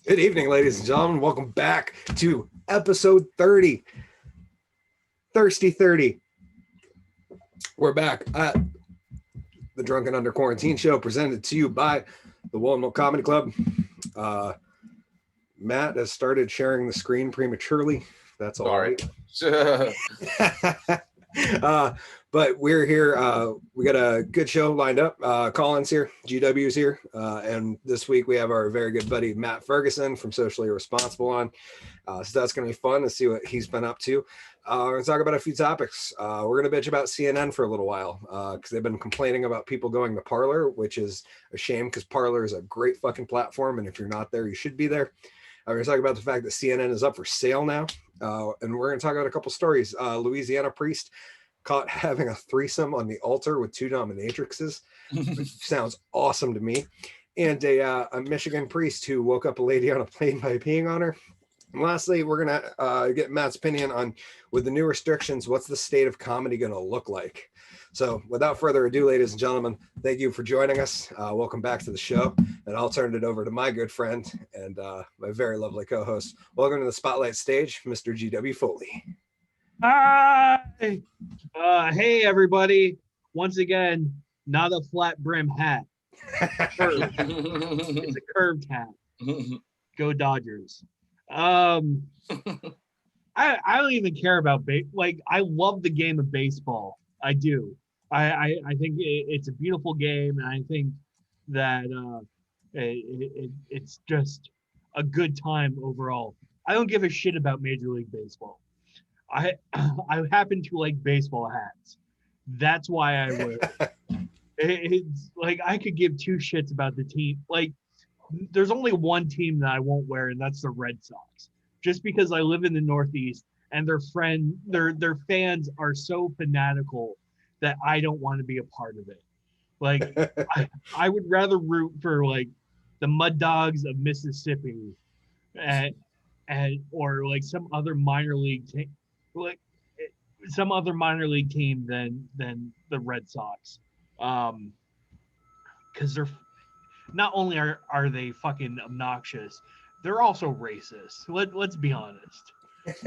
Good evening, ladies and gentlemen. Welcome back to episode 30, Thirsty 30. We're back at the Drunken Under Quarantine show presented to you by the Woolen Comedy Club. Matt has started sharing the screen prematurely. That's all right. But we're here. We got a good show lined up. Collen's here, GW's here, and this week we have our very good buddy Matt Ferguson from Socially Irresponsible on. So that's going to be fun to see what he's been up to. We're going to talk about a few topics. We're going to bitch about CNN for a little while because they've been complaining about people going to Parler, which is a shame because Parler is a great fucking platform, and if you're not there, you should be there. We're going to talk about the fact that CNN is up for sale now, and we're going to talk about a couple stories. Louisiana priest caught having a threesome on the altar with two dominatrixes, which sounds awesome to me. And a Michigan priest who woke up a lady on a plane by peeing on her. And lastly, we're going to get Matt's opinion on, with the new restrictions, what's the state of comedy going to look like? So without further ado, ladies and gentlemen, thank you for joining us. Welcome back to the show. And I'll turn it over to my good friend and my very lovely co-host. Welcome to the Spotlight stage, Mr. G.W. Foley. Hi! Hey, everybody. Once again, not a flat brim hat. It's a curved hat. Go Dodgers. I don't even care about I love the game of baseball. I do. I think it's a beautiful game, and I think that it's just a good time overall. I don't give a shit about Major League Baseball. I happen to like baseball hats. That's why I wear it. It's like I could give two shits about the team. Like, there's only one team that I won't wear, and that's the Red Sox. Just because I live in the Northeast and their fans are so fanatical that I don't want to be a part of it. Like, I would rather root for like the Mud Dogs of Mississippi, and or like some other minor league team. Like some other minor league team than the Red Sox, because they're not only are they fucking obnoxious, they're also racist. Let's be honest.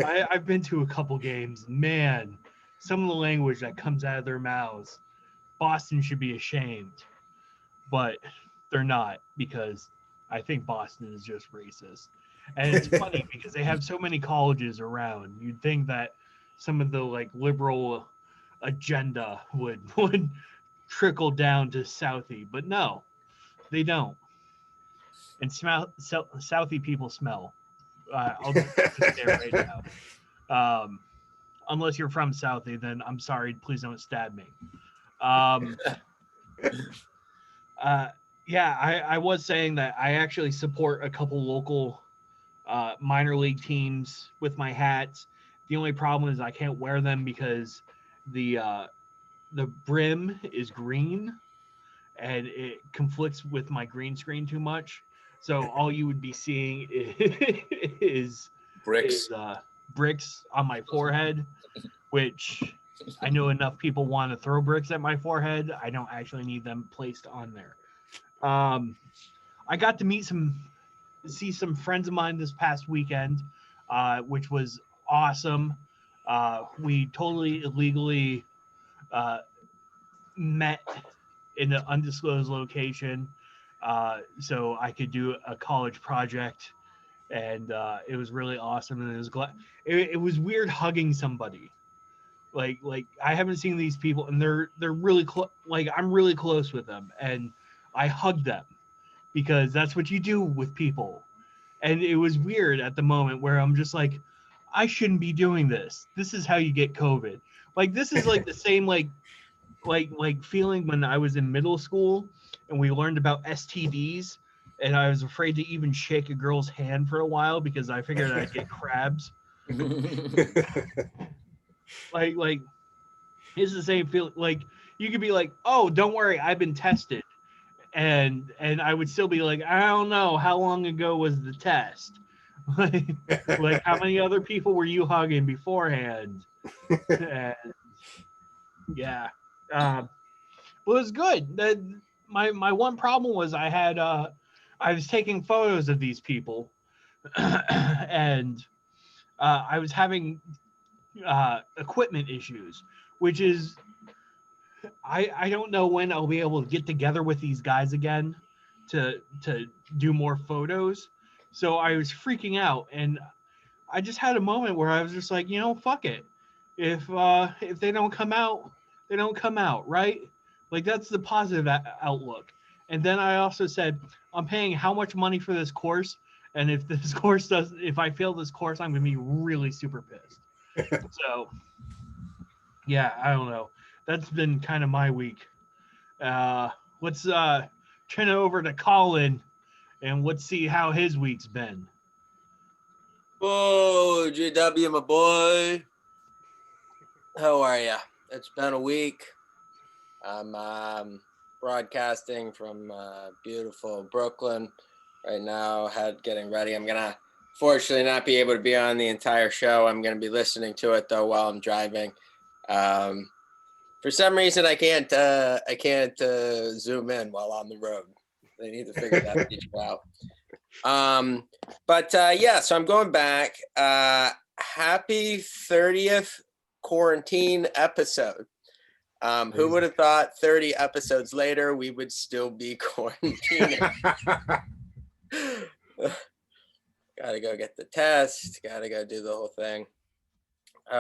I've been to a couple games. Man, some of the language that comes out of their mouths, Boston should be ashamed, but they're not, because I think Boston is just racist. And it's funny because they have so many colleges around. You'd think that some of the like liberal agenda would trickle down to Southie, but no, they don't. And Southie people smell. I'll just say it right now. Unless you're from Southie, then I'm sorry. Please don't stab me. Yeah, I was saying that I actually support a couple local minor league teams with my hats. The only problem is I can't wear them because the brim is green and it conflicts with my green screen too much. So all you would be seeing is bricks on my forehead, which I know enough people want to throw bricks at my forehead. I don't actually need them placed on there. I got to see some friends of mine this past weekend, which was awesome. We totally illegally met in an undisclosed location, so I could do a college project, and it was really awesome. And it was weird hugging somebody. Like I haven't seen these people, and they're really close. Like, I'm really close with them, and I hugged them because that's what you do with people. And it was weird at the moment where I'm just like, I shouldn't be doing this. This is how you get COVID. Like, this is like the same like feeling when I was in middle school and we learned about STDs, and I was afraid to even shake a girl's hand for a while because I figured I'd get crabs. like it's the same feel. Like, you could be like, oh, don't worry, I've been tested, and I would still be like, I don't know, how long ago was the test? like how many other people were you hugging beforehand? And yeah, well, it was good. My one problem was I was taking photos of these people, and I was having equipment issues, which is I don't know when I'll be able to get together with these guys again to do more photos. So I was freaking out, and I just had a moment where I was just like, fuck it. If they don't come out, they don't come out, right? Like that's the positive outlook. And then I also said, I'm paying how much money for this course, and if this course does, if I fail this course, I'm gonna be really super pissed. So yeah, I don't know. That's been kind of my week. Uh, let's turn it over to Colin, and let's see how his week's been. Oh, JW, my boy. How are ya? It's been a week. I'm broadcasting from beautiful Brooklyn right now. Getting ready. I'm gonna fortunately not be able to be on the entire show. I'm gonna be listening to it though while I'm driving. For some reason, I can't zoom in while on the road. They need to figure that feature out. So I'm going back. Happy 30th quarantine episode. Who would have thought 30 episodes later we would still be quarantining? Gotta go get the test, gotta go do the whole thing.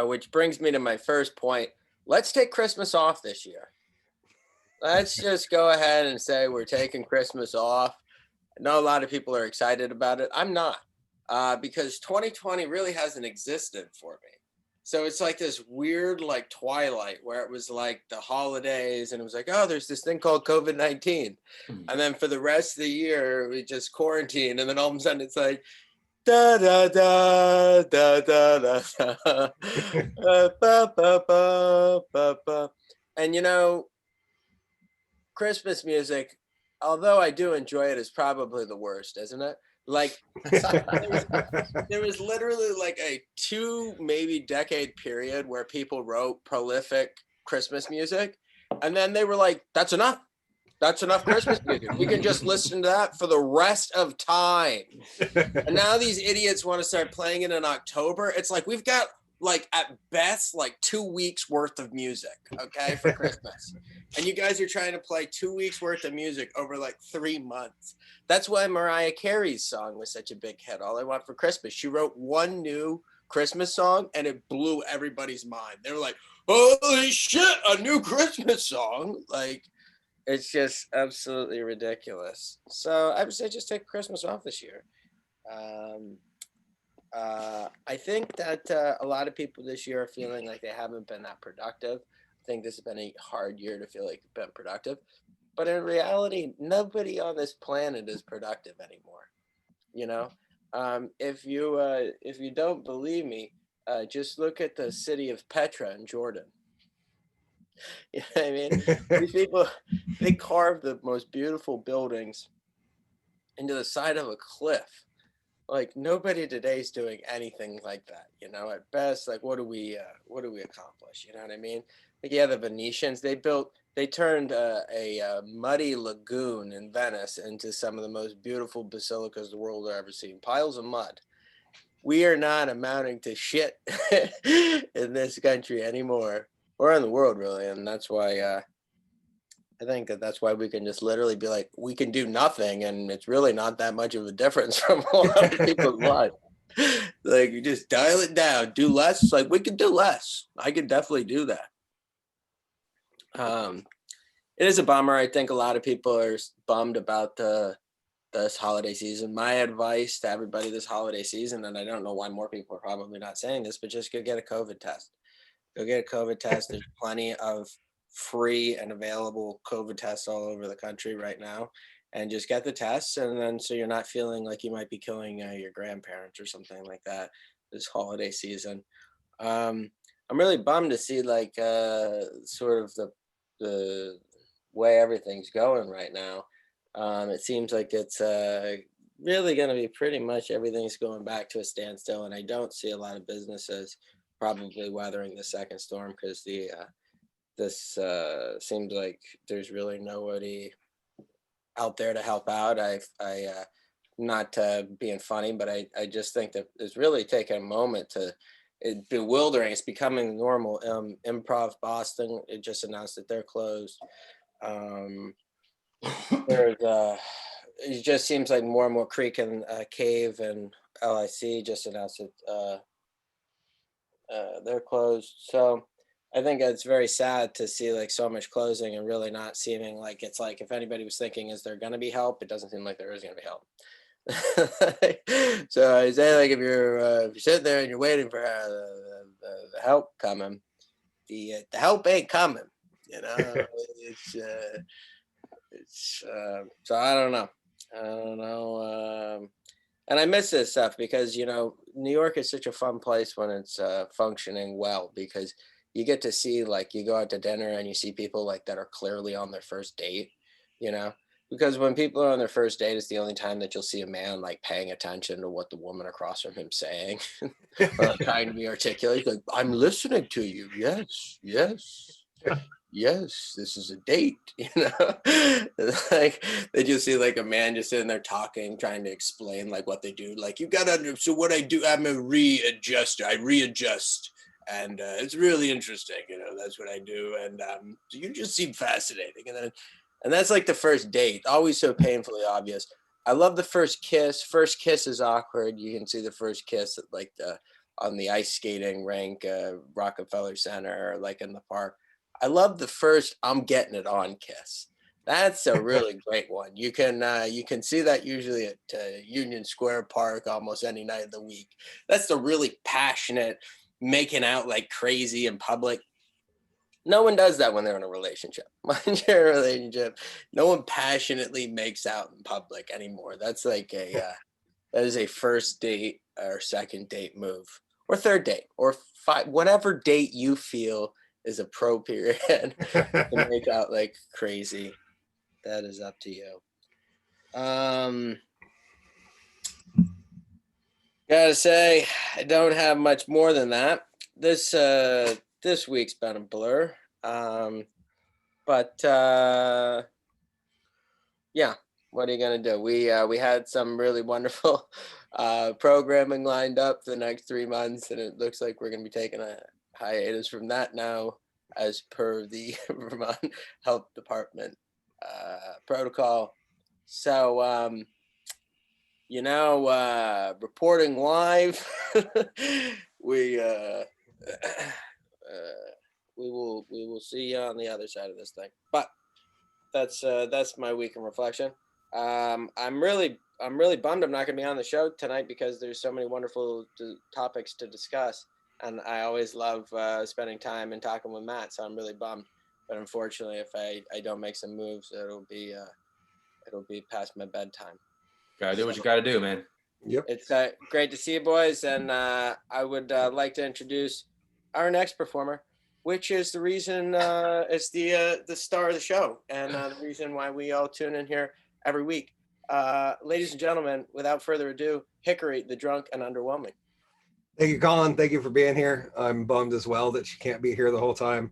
Which brings me to my first point. Let's take Christmas off this year. Let's just go ahead and say we're taking Christmas off. I know a lot of people are excited about it. I'm not, because 2020 really hasn't existed for me. So it's like this weird like twilight where it was like the holidays and it was like, oh, there's this thing called COVID-19. And then for the rest of the year, we just quarantine. And then all of a sudden it's like, da da da da da da da ba, ba, ba, ba, ba. And Christmas music, although I do enjoy it, is probably the worst, isn't it? Like there was literally like a 2 maybe decade period where people wrote prolific Christmas music, and then they were like, that's enough. That's enough Christmas music. We can just listen to that for the rest of time. And now these idiots want to start playing it in October. It's like we've got like at best like 2 weeks worth of music, okay, for Christmas. And you guys are trying to play 2 weeks worth of music over like 3 months. That's why Mariah Carey's song was such a big hit. All I Want for Christmas. She wrote one new Christmas song and it blew everybody's mind. They were like, holy shit, a new Christmas song. Like, it's just absolutely ridiculous. So I would say just take Christmas off this year. I think that a lot of people this year are feeling like they haven't been that productive. I think this has been a hard year to feel like you've been productive. But in reality, nobody on this planet is productive anymore. If you don't believe me, just look at the city of Petra in Jordan. You know what I mean? These people, they carved the most beautiful buildings into the side of a cliff. Like nobody today is doing anything like that. At best, like what do we accomplish? You know what I mean? Like the Venetians, they turned a muddy lagoon in Venice into some of the most beautiful basilicas the world has ever seen. Piles of mud. We are not amounting to shit in this country anymore, or in the world really, and that's why I think that's why we can just literally be like, we can do nothing, and it's really not that much of a difference from a lot of people's lives. Like, you just dial it down, do less. It's like, we can do less. I can definitely do that. It is a bummer. I think a lot of people are bummed about this holiday season. My advice to everybody this holiday season, and I don't know why more people are probably not saying this, but just go get a COVID test. Go get a COVID test. There's plenty of free and available COVID tests all over the country right now, and just get the tests, and then so you're not feeling like you might be killing your grandparents or something like that this holiday season. I'm really bummed to see like sort of the way everything's going right now. It seems like it's really going to be pretty much everything's going back to a standstill, and I don't see a lot of businesses probably weathering the second storm because this seems like there's really nobody out there to help out. I not being funny, but I just think that it's really taking a moment to. It's bewildering. It's becoming normal. Improv Boston, it just announced that they're closed. There's it just seems like more and more Creek and Cave and LIC just announced that they're closed. So I think it's very sad to see like so much closing and really not seeming like it's like if anybody was thinking, is there going to be help? It doesn't seem like there is going to be help. So I say, like, if you're sitting there and you're waiting for the help coming, the help ain't coming. You know, it's so I don't know. And I miss this stuff because, you know, New York is such a fun place when it's functioning well, because you get to see, like, you go out to dinner and you see people like that are clearly on their first date, you know, because when people are on their first date, it's the only time that you'll see a man like paying attention to what the woman across from him saying or like, trying to be articulate. Like, I'm listening to you. Yes, yes. Yes, this is a date, you know. Like, they just see like a man just sitting there talking, trying to explain like what they do. Like, you gotta so what I do, I'm a readjuster. I readjust, and it's really interesting, you know. That's what I do, and you just seem fascinating. And that's like the first date, always so painfully obvious. I love the first kiss. First kiss is awkward. You can see the first kiss at like on the ice skating rink, Rockefeller Center, or like in the park. I love the first "I'm getting it on" kiss. That's a really great one. You can see that usually at Union Square Park almost any night of the week. That's the really passionate, making out like crazy in public. No one does that when they're in a relationship. When you're in a relationship, no one passionately makes out in public anymore. That's like that is a first date or second date move, or third date, or whatever date you feel is appropriate to make out like crazy. That is up to you. Gotta say, I don't have much more than that. This week's been a blur. But yeah, what are you gonna do? We had some really wonderful programming lined up for the next 3 months, and it looks like we're gonna be taking a hiatus from that now, as per the Vermont Health Department protocol. So you know, reporting live, we we will see you on the other side of this thing. But that's my week in reflection. I'm really bummed I'm not going to be on the show tonight because there's so many wonderful topics to discuss, and I always love spending time and talking with Matt. So I'm really bummed. But unfortunately, if I don't make some moves, it'll be past my bedtime. Gotta do what you gotta do, man. Yep. It's great to see you, boys, and I would like to introduce our next performer, which is the reason it's the star of the show, and the reason why we all tune in here every week. Ladies and gentlemen, without further ado, Hickory, the drunk and underwhelming. Thank you, Colin. Thank you for being here. I'm bummed as well that she can't be here the whole time.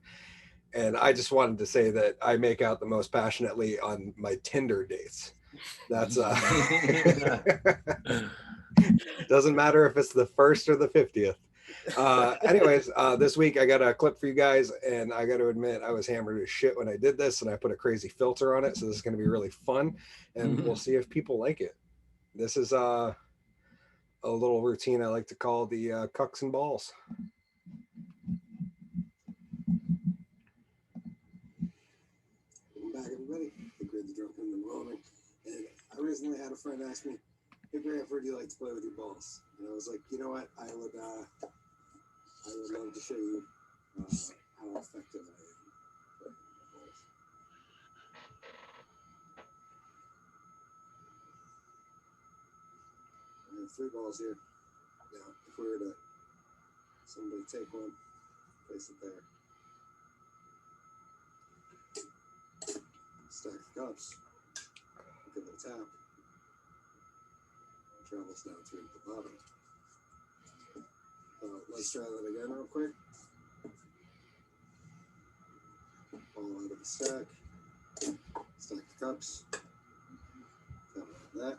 And I just wanted to say that I make out the most passionately on my Tinder dates. That's doesn't matter if it's the first or the 50th. Anyways, this week I got a clip for you guys, and I got to admit I was hammered as shit when I did this, and I put a crazy filter on it, so this is going to be really fun, and we'll see if people like it. This is a little routine I like to call the cucks and balls. Welcome back, everybody. Hickory the drunk and underwhelming. And I recently had a friend ask me, "Hickory, I've heard you like to play with your balls." And I was like, you know what? I would love to show you how effective I am playing with my balls. I have 3 balls here. Now, if we were to somebody take one, place it there. Stack the cups. Give it a tap. Travels down through the bottom. Let's try that again real quick. Ball out of the stack. Stack the cups. Tap like that.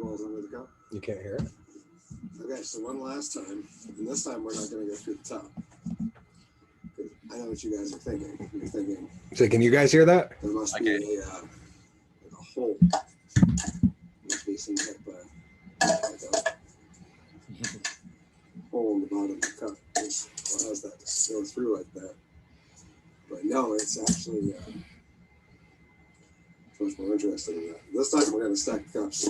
balls under the cup. You can't hear it. Okay, so one last time, and this time we're not going to go through the top. I know what you guys are thinking. You're thinking. So can you guys hear that? There must be a hole. Must be some type of hole in the bottom of the cup. Well, how's that just go through like that? But no, it's actually much more interesting than that. This time we're going to stack the cups.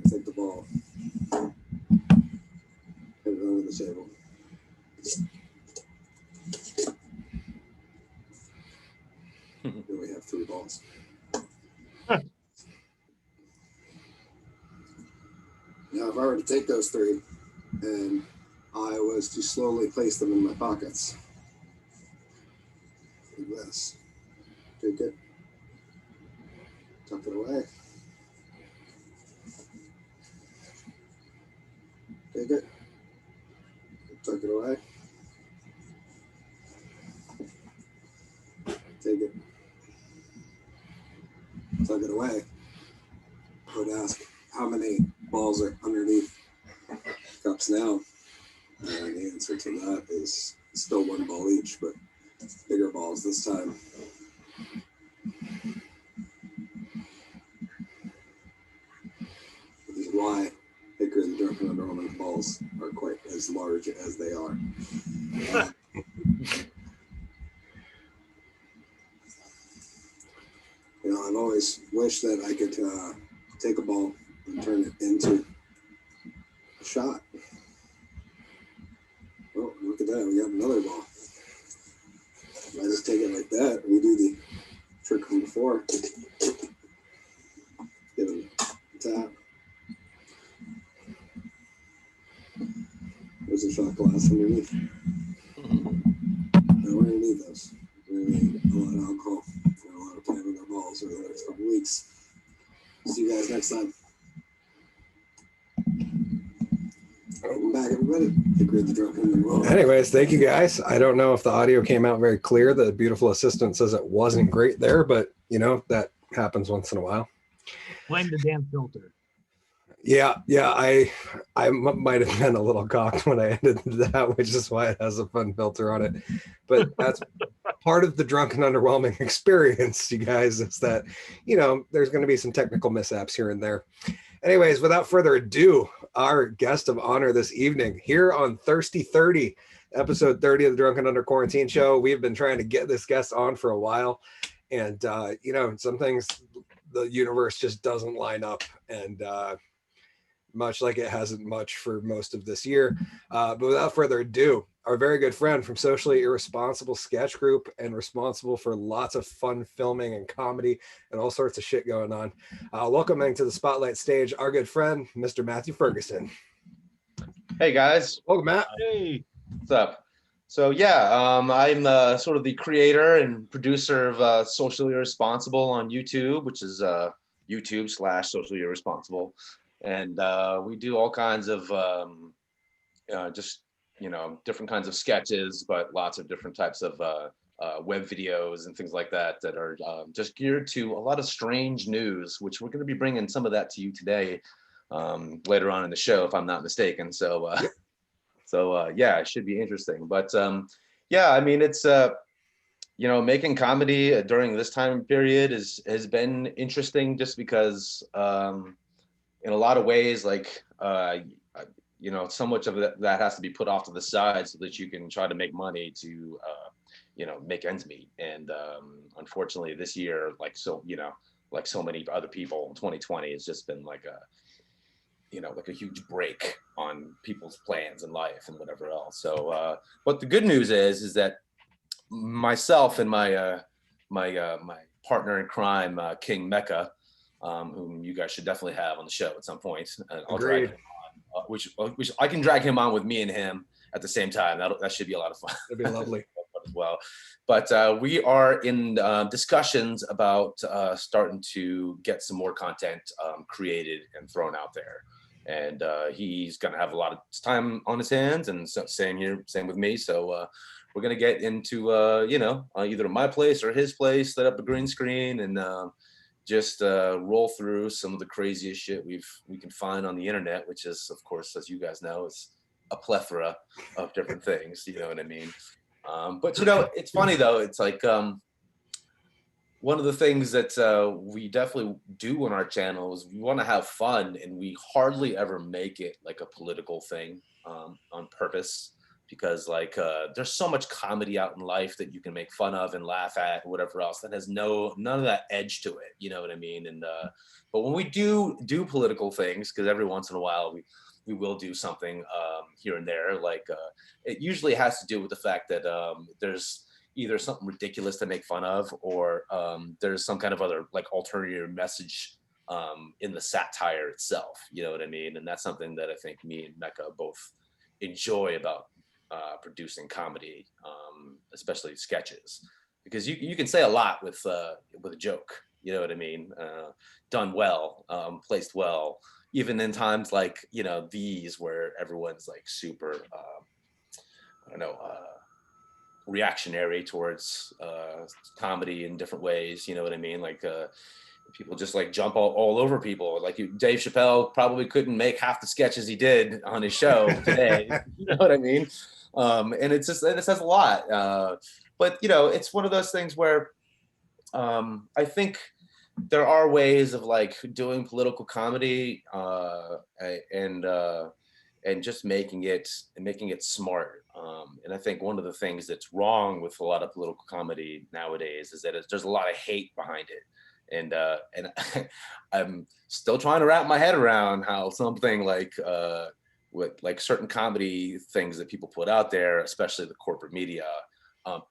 Take the ball. Put it under the table. Then we have 3 balls. Now, if I were to take those 3 and I was to slowly place them in my pockets, like this, take it, tuck it away, take it, tuck it away, take it, tuck it away. I would ask how many balls are underneath cups now, and the answer to that is still 1 ball each, but bigger balls this time. Which is why Hickory the Drunken Underwhelming balls are quite as large as they are. You know, I've always wished that I could take a ball and turn it into a shot. Oh, look at that. We have another ball. If I just take it like that, we do the trick from before. Give it a tap. There's a shot glass underneath. Now we're going to need those. We're going to need a lot of alcohol and a lot of time with our balls over the next couple weeks. See you guys next time. Welcome back, everybody. Hickory the Drunken Underwhelming. Anyways, thank you guys. I don't know if the audio came out very clear. The beautiful assistant says it wasn't great there, but you know, that happens once in a while. Blame the damn filter. Yeah, I might have been a little cocked when I edited that, which is why it has a fun filter on it. But that's part of the Drunken Underwhelming experience, you guys, is that, you know, there's going to be some technical mishaps here and there. Anyways, without further ado, our guest of honor this evening here on Thirsty 30, episode 30 of the Drunken Under Quarantine show. We've been trying to get this guest on for a while. And, you know, some things the universe just doesn't line up. And, much like it hasn't much for most of this year. But without further ado, our very good friend from Socially Irresponsible Sketch Group and responsible for lots of fun filming and comedy and all sorts of shit going on. Welcoming to the spotlight stage, our good friend, Mr. Matthew Ferguson. Hey guys, Welcome, Matt. Hey, what's up? So yeah, I'm sort of the creator and producer of Socially Irresponsible on YouTube, which is YouTube/Socially Irresponsible. And we do all kinds of just, you know, different kinds of sketches, but lots of different types of web videos and things like that that are just geared to a lot of strange news, which we're going to be bringing some of that to you today later on in the show, if I'm not mistaken. So, yeah, it should be interesting. But yeah, I mean, it's, you know, making comedy during this time period has been interesting just because in a lot of ways, like, you know, so much of that has to be put off to the side so that you can try to make money to, you know, make ends meet. And unfortunately, this year, like so many other people in 2020, it's just been like a, you know, like a huge break on people's plans in life and whatever else. So, but the good news is that myself and my my partner in crime, King Mecca, whom you guys should definitely have on the show at some point. And I'll drag him on, which I can drag him on with me and him at the same time. That should be a lot of fun. That'd be lovely. As well. But we are in discussions about starting to get some more content created and thrown out there. And he's going to have a lot of time on his hands, and so, same with me. So we're going to get into, you know, either my place or his place, set up a green screen and just roll through some of the craziest shit we can find on the internet, which is, of course, as you guys know, is a plethora of different things. You know what I mean? But it's funny though. It's like one of the things that we definitely do on our channel is we want to have fun, and we hardly ever make it like a political thing on purpose, because like there's so much comedy out in life that you can make fun of and laugh at or whatever else that has none of that edge to it. You know what I mean? And but when we do political things, because every once in a while we will do something here and there, like it usually has to do with the fact that there's either something ridiculous to make fun of, or there's some kind of other like ulterior message in the satire itself. You know what I mean? And that's something that I think me and Mecca both enjoy about producing comedy, especially sketches, because you can say a lot with a joke. You know what I mean? Done well, placed well, even in times like these where everyone's like super I don't know, reactionary towards comedy in different ways. You know what I mean? Like people just like jump all over people. Like Dave Chappelle probably couldn't make half the sketches he did on his show today. You know what I mean? And it says a lot. But it's one of those things where I think there are ways of like doing political comedy and just making it smart. And I think one of the things that's wrong with a lot of political comedy nowadays is that there's a lot of hate behind it. And I'm still trying to wrap my head around how something like with like certain comedy things that people put out there, especially the corporate media,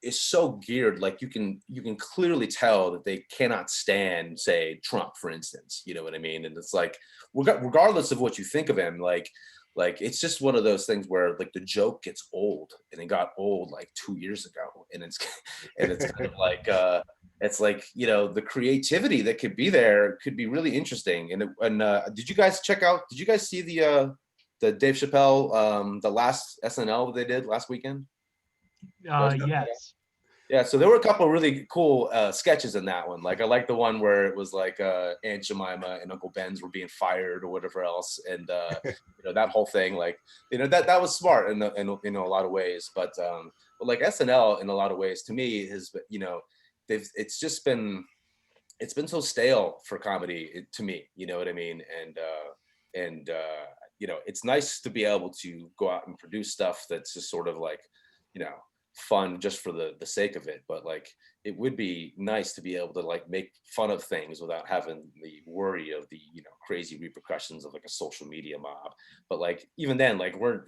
is so geared. Like you can clearly tell that they cannot stand, say, Trump, for instance. You know what I mean? And it's like, regardless of what you think of him, like it's just one of those things where like the joke gets old, and it got old like 2 years ago, and it's kind of like it's like the creativity that could be there could be really interesting. And did you guys see the Dave Chappelle the last SNL that they did last weekend? Yes. Yeah, so there were a couple of really cool sketches in that one. Like I like the one where it was like Aunt Jemima and Uncle Ben's were being fired or whatever else, and that whole thing. Like that was smart in a lot of ways. But like SNL in a lot of ways to me has it's been so stale for comedy to me. You know what I mean? And it's nice to be able to go out and produce stuff that's just sort of like fun just for the sake of it. But like it would be nice to be able to like make fun of things without having the worry of the crazy repercussions of like a social media mob. But like even then, like we're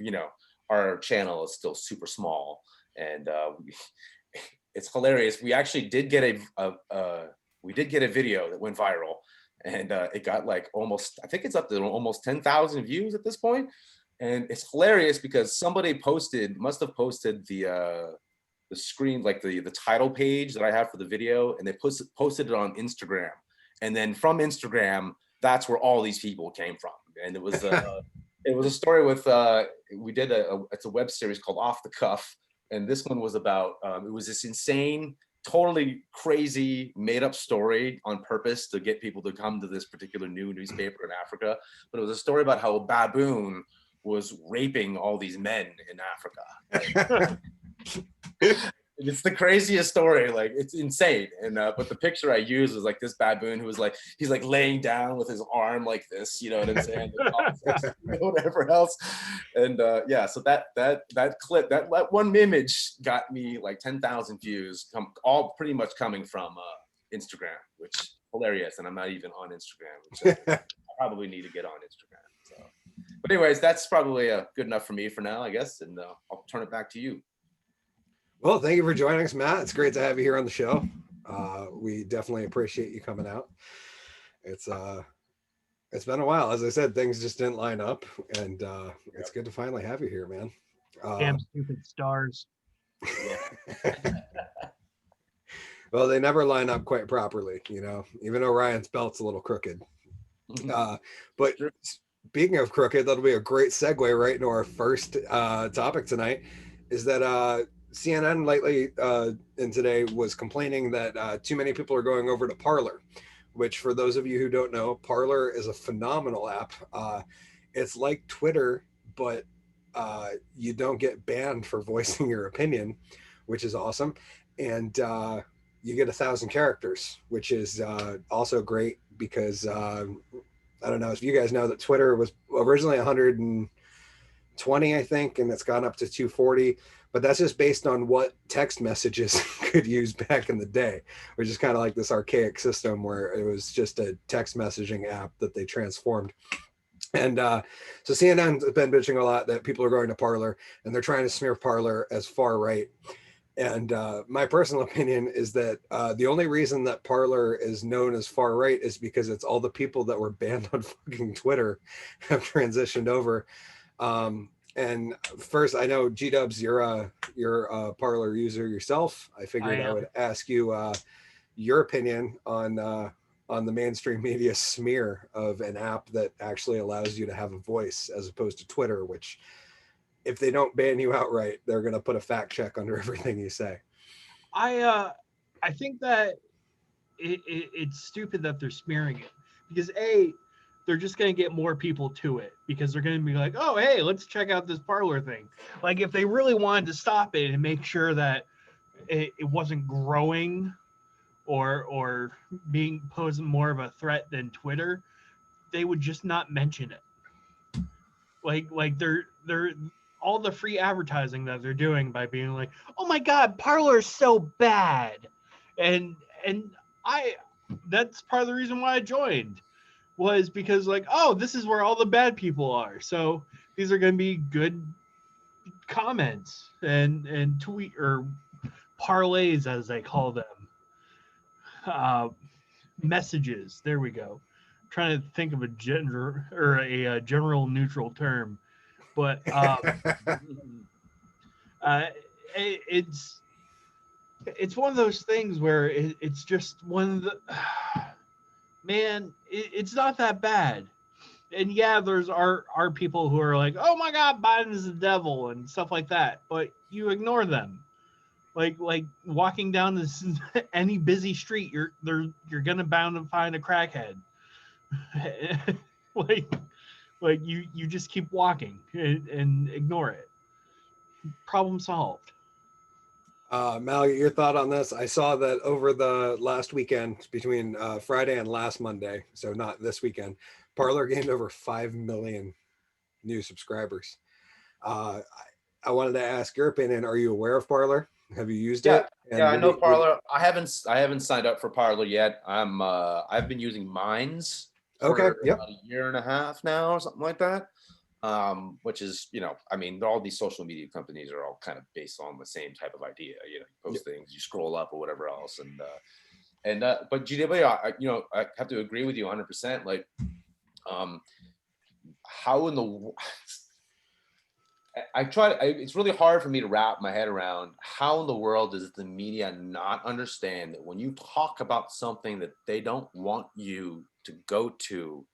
our channel is still super small, and it's hilarious. We actually did get a video that went viral, and it got like almost, I think it's up to almost 10,000 views at this point. And it's hilarious because somebody must have posted the screen, like the title page that I have for the video, and they posted it on Instagram. And then from Instagram, that's where all these people came from. And it was a story with it's a web series called Off the Cuff, and this one was about it was this insane, totally crazy made up story on purpose to get people to come to this particular newspaper in Africa. But it was a story about how a baboon was raping all these men in Africa. It's the craziest story. Like it's insane. And but the picture I used was like this baboon who was like, he's like laying down with his arm like this, you know what I'm saying? Whatever else. And yeah, so that clip, that one image got me like 10,000 views, all pretty much coming from Instagram, which is hilarious. And I'm not even on Instagram, which I probably need to get on Instagram. So, but anyways, that's probably good enough for me for now, I guess. And I'll turn it back to you. Well, thank you for joining us, Matt. It's great to have you here on the show. We definitely appreciate you coming out. It's been a while. As I said, things just didn't line up, and it's good to finally have you here, man. Damn stupid stars. Well, they never line up quite properly, even though Ryan's belt's a little crooked. But speaking of crooked, that'll be a great segue right into our first topic tonight, is that CNN lately and today was complaining that too many people are going over to Parler, which for those of you who don't know, Parler is a phenomenal app. It's like Twitter, but you don't get banned for voicing your opinion, which is awesome. And you get 1,000 characters, which is also great because I don't know if you guys know that Twitter was originally 120, I think, and it's gone up to 240. But that's just based on what text messages could use back in the day, which is kind of like this archaic system where it was just a text messaging app that they transformed. And so CNN's been bitching a lot that people are going to Parler and they're trying to smear Parler as far right. And my personal opinion is that the only reason that Parler is known as far right is because it's all the people that were banned on fucking Twitter have transitioned over. And first, I know G-Dubs, you're a Parler user yourself. I figured I would ask you your opinion on the mainstream media smear of an app that actually allows you to have a voice as opposed to Twitter, which if they don't ban you outright, they're going to put a fact check under everything you say. I think that it's stupid that they're smearing it because they're just going to get more people to it because they're going to be like, oh, hey, let's check out this Parler thing. Like if they really wanted to stop it and make sure that it wasn't growing or being posing more of a threat than Twitter, they would just not mention it. Like they're all the free advertising that they're doing by being like, oh my God, Parler is so bad. And that's part of the reason why I joined. Was because like, oh, this is where all the bad people are. So these are going to be good comments and tweet or parlays as they call them. Messages. There we go. I'm trying to think of a gender or a general neutral term, but it's one of those things where it's just one of the. Man, it's not that bad. And yeah, there's are people who are like, oh my God, Biden is the devil and stuff like that. But you ignore them. Like walking down this any busy street, you're gonna bound to find a crackhead. like you just keep walking and ignore it. Problem solved. Mal, your thought on this? I saw that over the last weekend between Friday and last Monday, so not this weekend, Parler gained over 5 million new subscribers. I wanted to ask your opinion. Are you aware of Parler? Have you used it? And I know Parler. I haven't signed up for Parler yet. I've been using Minds for about a year and a half now or something like that. Which is, I mean, all these social media companies are all kind of based on the same type of idea. You post things, you scroll up or whatever else, but GW, I have to agree with you 100%. Like, how in the it's really hard for me to wrap my head around how in the world does the media not understand that when you talk about something that they don't want you to go to,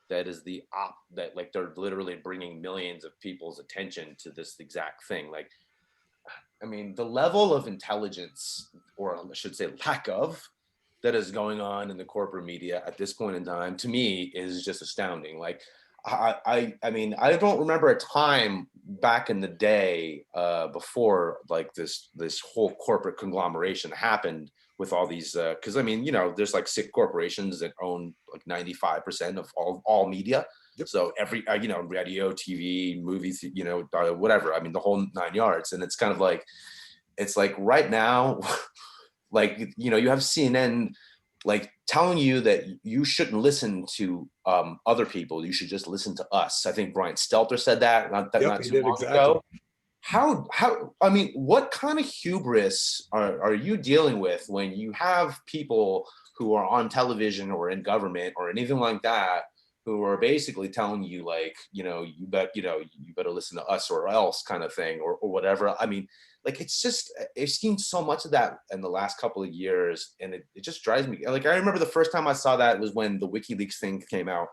that is that like they're literally bringing millions of people's attention to this exact thing. Like, I mean, the level of intelligence, or I should say lack of, that is going on in the corporate media at this point in time, to me, is just astounding. Like, I mean, I don't remember a time back in the day before like this whole corporate conglomeration happened with all these, because I mean, there's like 6 corporations that own like 95% of all media. Yep. So every, radio, TV, movies, whatever. I mean, the whole 9 yards. And it's kind of like, it's like right now, like, you have CNN like telling you that you shouldn't listen to other people. You should just listen to us. I think Brian Stelter said that not too long ago. How, I mean, what kind of hubris are you dealing with when you have people who are on television or in government or anything like that, who are basically telling you like, you better listen to us or else kind of thing, or whatever. I mean, like, I've seen so much of that in the last couple of years, and it just drives me. Like, I remember the first time I saw that was when the WikiLeaks thing came out,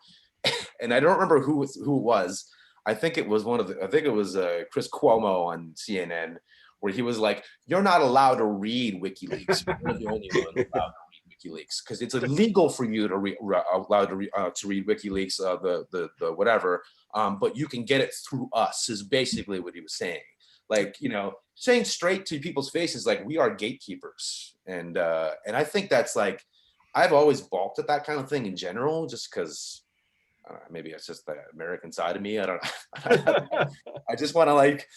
and I don't remember who it was. I think it was Chris Cuomo on CNN, where he was like, "You're not allowed to read WikiLeaks. You're the only one allowed to read WikiLeaks because it's illegal for you to read WikiLeaks, the whatever. But you can get it through us is basically what he was saying. Like, saying straight to people's faces, like, we are gatekeepers. And I think that's like, I've always balked at that kind of thing in general, just because maybe it's just the American side of me. I don't know. I just want to like,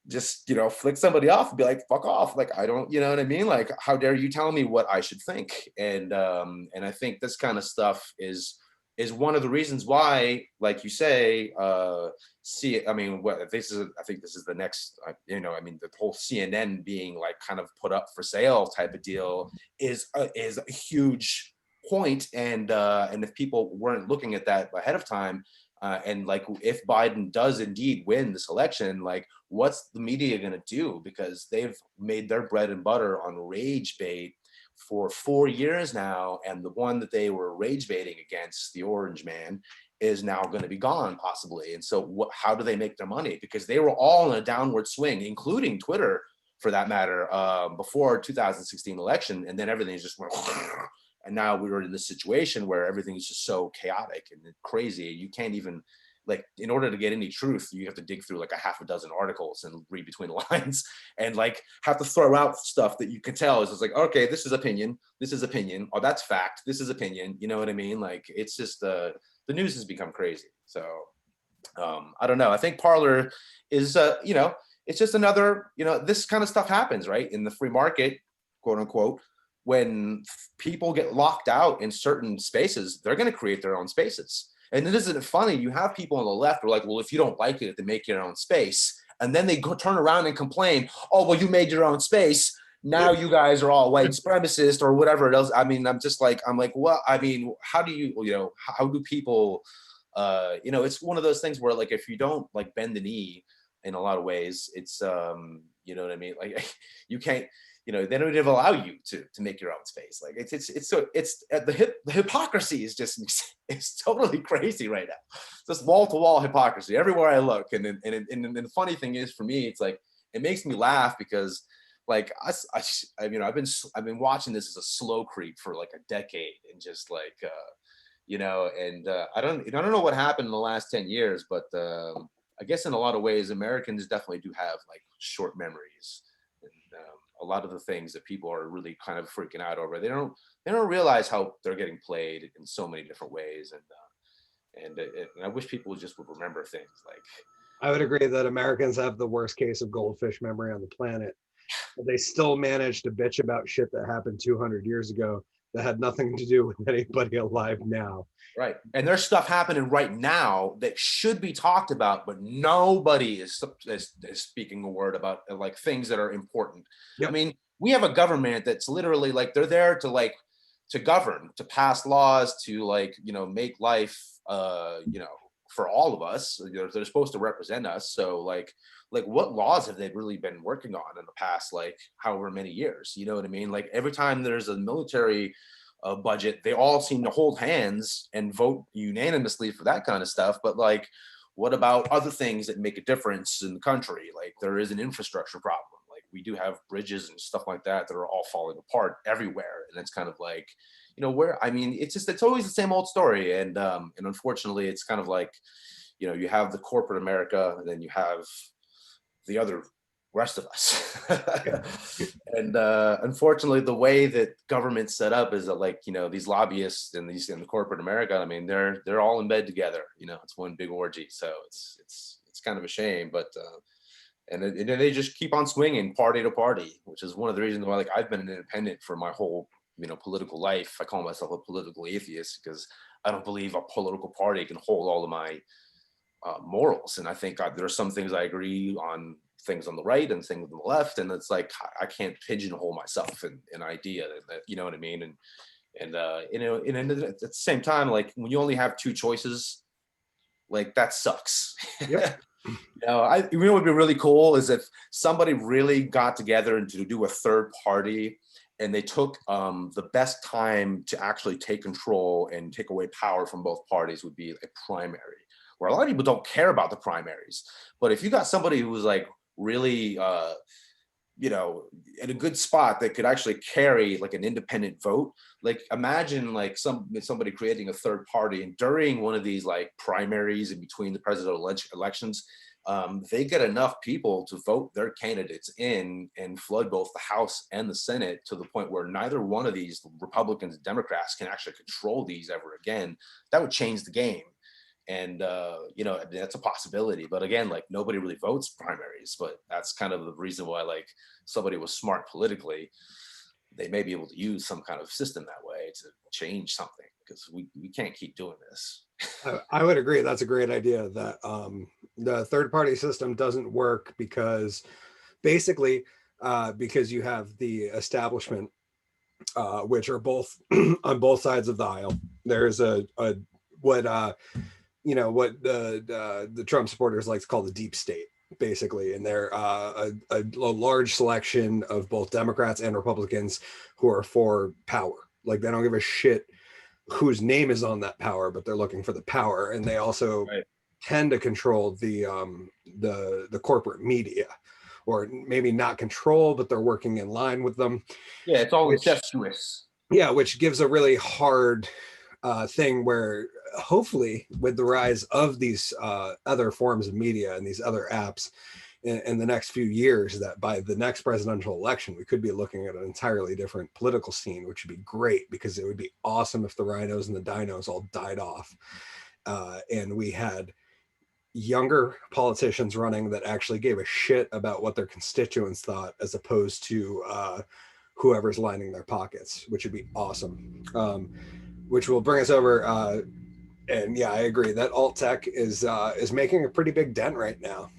just, flick somebody off and be like, fuck off. Like, I don't, you know what I mean? Like, how dare you tell me what I should think? And I think this kind of stuff is one of the reasons why, like you say, I think this is the next, the whole CNN being like kind of put up for sale type of deal is a huge point. And if people weren't looking at that ahead of time, and like, if Biden does indeed win this election, like, what's the media going to do? Because they've made their bread and butter on rage bait for 4 years now. And the one that they were rage baiting against, the Orange Man, is now going to be gone possibly. And so how do they make their money? Because they were all in a downward swing, including Twitter for that matter, before 2016 election. And then everything just went and now we were in this situation where everything is just so chaotic and crazy. You can't even, like, in order to get any truth, you have to dig through like a half a dozen articles and read between the lines and like have to throw out stuff that you can tell is just like, okay, this is opinion. Oh, that's fact. This is opinion. You know what I mean? Like, it's just the news has become crazy. So I don't know. I think Parler is, it's just another, this kind of stuff happens, right? In the free market, quote unquote. When people get locked out in certain spaces, they're going to create their own spaces. And it isn't funny. You have people on the left who are like, well, if you don't like it, then make your own space. And then they go turn around and complain, oh, well, you made your own space. Now you guys are all white supremacist or whatever else. I mean, I'm like, well, I mean, how do you, how do people, it's one of those things where like, if you don't like bend the knee in a lot of ways, it's, you know what I mean? Like you can't, they don't even allow you to make your own space. Like the hypocrisy is just, it's totally crazy right now. It's just wall to wall hypocrisy everywhere I look. And the funny thing is for me, it's like, it makes me laugh because like I've been watching this as a slow creep for like a decade and just like, I don't know what happened in the last 10 years, but I guess in a lot of ways, Americans definitely do have like short memories. And a lot of the things that people are really kind of freaking out over, they don't realize how they're getting played in so many different ways. And I wish people just would remember things like. I would agree that Americans have the worst case of goldfish memory on the planet. But they still manage to bitch about shit that happened 200 years ago that had nothing to do with anybody alive now. Right. And there's stuff happening right now that should be talked about, but nobody is speaking a word about like things that are important. Yep. I mean, we have a government that's literally like, they're there to govern, to pass laws, to like, make life, for all of us. They're supposed to represent us. So like what laws have they really been working on in the past, like however many years, you know what I mean? Like every time there's a military budget, they all seem to hold hands and vote unanimously for that kind of stuff. But like, what about other things that make a difference in the country? Like there is an infrastructure problem. Like we do have bridges and stuff like that are all falling apart everywhere. And it's kind of like, it's always the same old story. And unfortunately it's kind of like, you have the corporate America and then you have the other rest of us. And unfortunately the way that government's set up is that like, these lobbyists and these in the corporate America, I mean, they're all in bed together, it's one big orgy. So it's kind of a shame, but and they just keep on swinging party to party, which is one of the reasons why like I've been an independent for my whole political life. I call myself a political atheist because I don't believe a political party can hold all of my morals. And I think there are some things I agree on, things on the right and things on the left, and it's like I can't pigeonhole myself in an idea that you know what I mean. And at the same time, like when you only have two choices, like that sucks. Yep. What would be really cool is if somebody really got together and to do a third party and they took the best time to actually take control and take away power from both parties would be a primary, where a lot of people don't care about the primaries. But if you got somebody who was like really you know, in a good spot that could actually carry like an independent vote. Like imagine like somebody creating a third party, and during one of these like primaries in between the presidential elections, they get enough people to vote their candidates in and flood both the House and the Senate to the point where neither one of these Republicans and Democrats can actually control these ever again. That would change the game. And you know, that's a possibility, but again, like nobody really votes primaries, but that's kind of the reason why, like, somebody was smart politically, they may be able to use some kind of system that way to change something, because we can't keep doing this. I would agree. That's a great idea, that the third party system doesn't work because basically because you have the establishment, which are both on both sides of the aisle. There's a what you know, what the Trump supporters like to call the deep state, basically, and they're a large selection of both Democrats and Republicans who are for power. Like, they don't give a shit whose name is on that power, but they're looking for the power, and they also tend to control the corporate media, or maybe not control, but they're working in line with them. Yeah, it's all incestuous. Yeah, which gives a really hard thing where hopefully with the rise of these other forms of media and these other apps in the next few years, that by the next presidential election, we could be looking at an entirely different political scene, which would be great, because it would be awesome if the rhinos and the dinos all died off. And we had younger politicians running that actually gave a shit about what their constituents thought, as opposed to whoever's lining their pockets, which would be awesome. Which will bring us over. And yeah, I agree that alt tech is making a pretty big dent right now.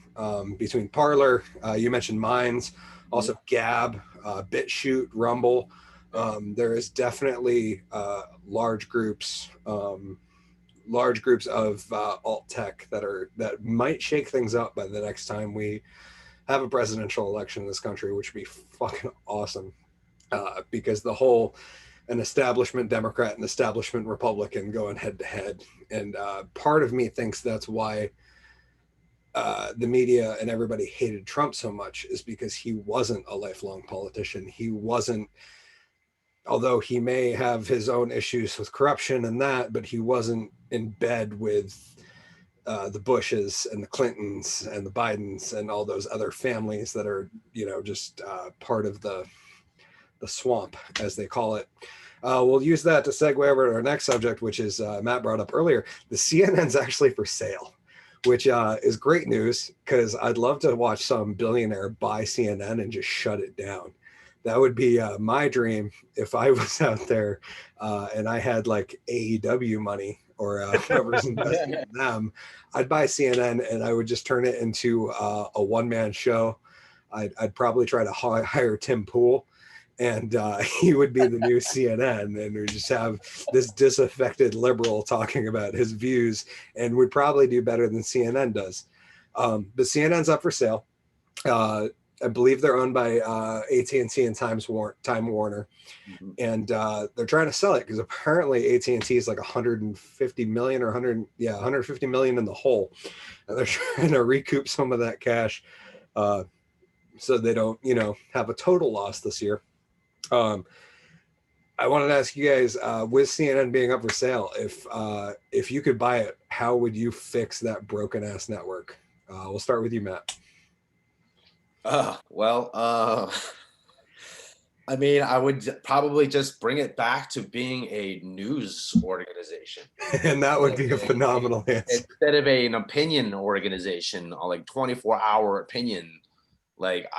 Between Parler, you mentioned Minds, also Gab, BitChute, Rumble. There is definitely large groups of alt tech that might shake things up by the next time we have a presidential election in this country, which would be fucking awesome. Because an establishment Democrat and establishment Republican going head to head. And part of me thinks that's why the media and everybody hated Trump so much, is because he wasn't a lifelong politician. He wasn't, although he may have his own issues with corruption and that, but he wasn't in bed with the Bushes and the Clintons and the Bidens and all those other families that are, you know, just part of the swamp, as they call it. We'll use that to segue over to our next subject, which is Matt brought up earlier. The CNN's actually for sale, which is great news, because I'd love to watch some billionaire buy CNN and just shut it down. That would be my dream if I was out there and I had like AEW money, or whoever's investing in them. I'd buy CNN and I would just turn it into a one-man show. I'd probably try to hire Tim Pool, and he would be the new CNN, and we just have this disaffected liberal talking about his views, and would probably do better than CNN does. But CNN's up for sale. I believe they're owned by AT&T and Time Warner, and they're trying to sell it because apparently AT&T is like 150 million or 150 million in the hole, and they're trying to recoup some of that cash so they don't, you know, have a total loss this year. I wanted to ask you guys, with CNN being up for sale, if you could buy it, how would you fix that broken ass network? We'll start with you, Matt. I mean, I would probably just bring it back to being a news organization. And that would be a phenomenal answer. Instead of an opinion organization, or like 24-hour opinion. Like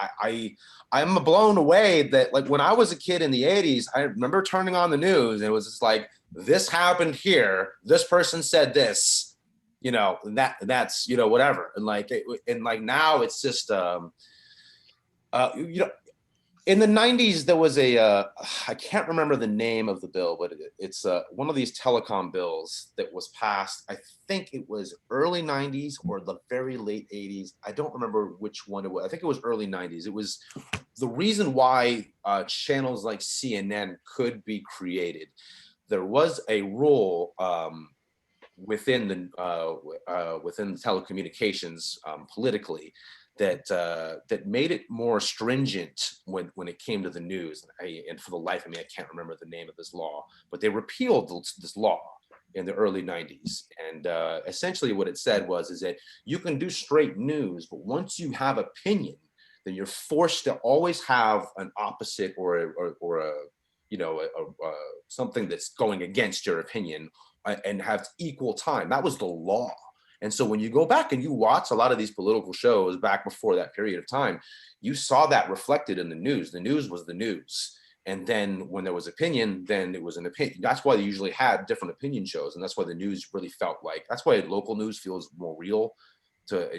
I'm blown away that, like, when I was a kid in the 80s, I remember turning on the news and it was just like, this happened here, this person said this, you know, and that's, you know, whatever. And like now it's just you know, in the 90s there was I can't remember the name of the bill, but it's one of these telecom bills that was passed. I think it was early 90s or the very late 80s. I don't remember which one it was. I think it was early 90s. It was the reason why channels like CNN could be created. There was a rule within the telecommunications politically that made it more stringent when it came to the news. And for the life of me, I can't remember the name of this law, but they repealed this law in the early 90s. And essentially what it said is that you can do straight news, but once you have opinion, then you're forced to always have an opposite or a something that's going against your opinion, and have equal time. That was the law. And so when you go back and you watch a lot of these political shows back before that period of time, you saw that reflected in the news. The news was the news. And then when there was opinion, then it was an opinion. That's why they usually had different opinion shows. And that's why the news really felt like, that's why local news feels more real to,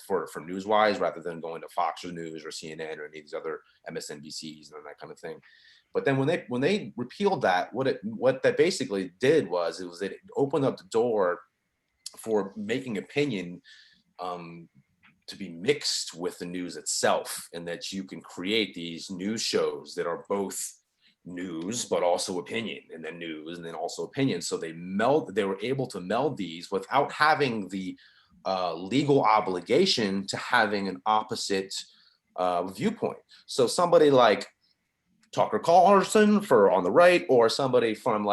for news wise, rather than going to Fox News or CNN or any of these other MSNBCs and that kind of thing. But then when they repealed that, what that basically did was it opened up the door for making opinion to be mixed with the news itself, and that you can create these news shows that are both news but also opinion, and then news and then also opinion. So they were able to meld these without having the legal obligation to having an opposite viewpoint. So somebody like Tucker Carlson on the right, or somebody from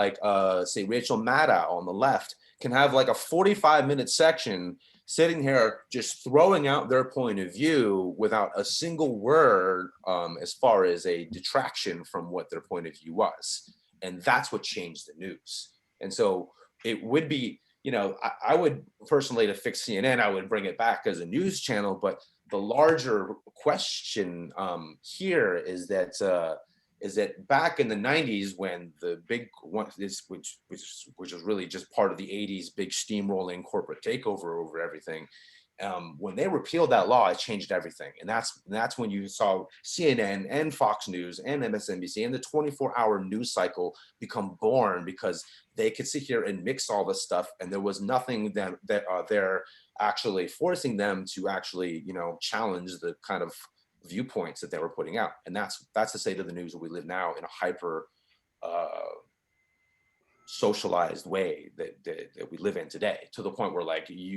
say Rachel Maddow on the left, can have like a 45-minute section sitting here just throwing out their point of view without a single word as far as a detraction from what their point of view was. And that's what changed the news. And so it would be, I would personally, to fix CNN, I would bring it back as a news channel. But the larger question here is that back in the 90s, when the big one, which was really just part of the 80s big steamrolling corporate takeover over everything, when they repealed that law, it changed everything. And that's when you saw CNN and Fox News and MSNBC and the 24-hour news cycle become born, because they could sit here and mix all this stuff, and there was nothing that they're actually forcing them to actually challenge the kind of viewpoints that they were putting out. And that's the state of the news that we live now, in a hyper socialized way that we live in today, to the point where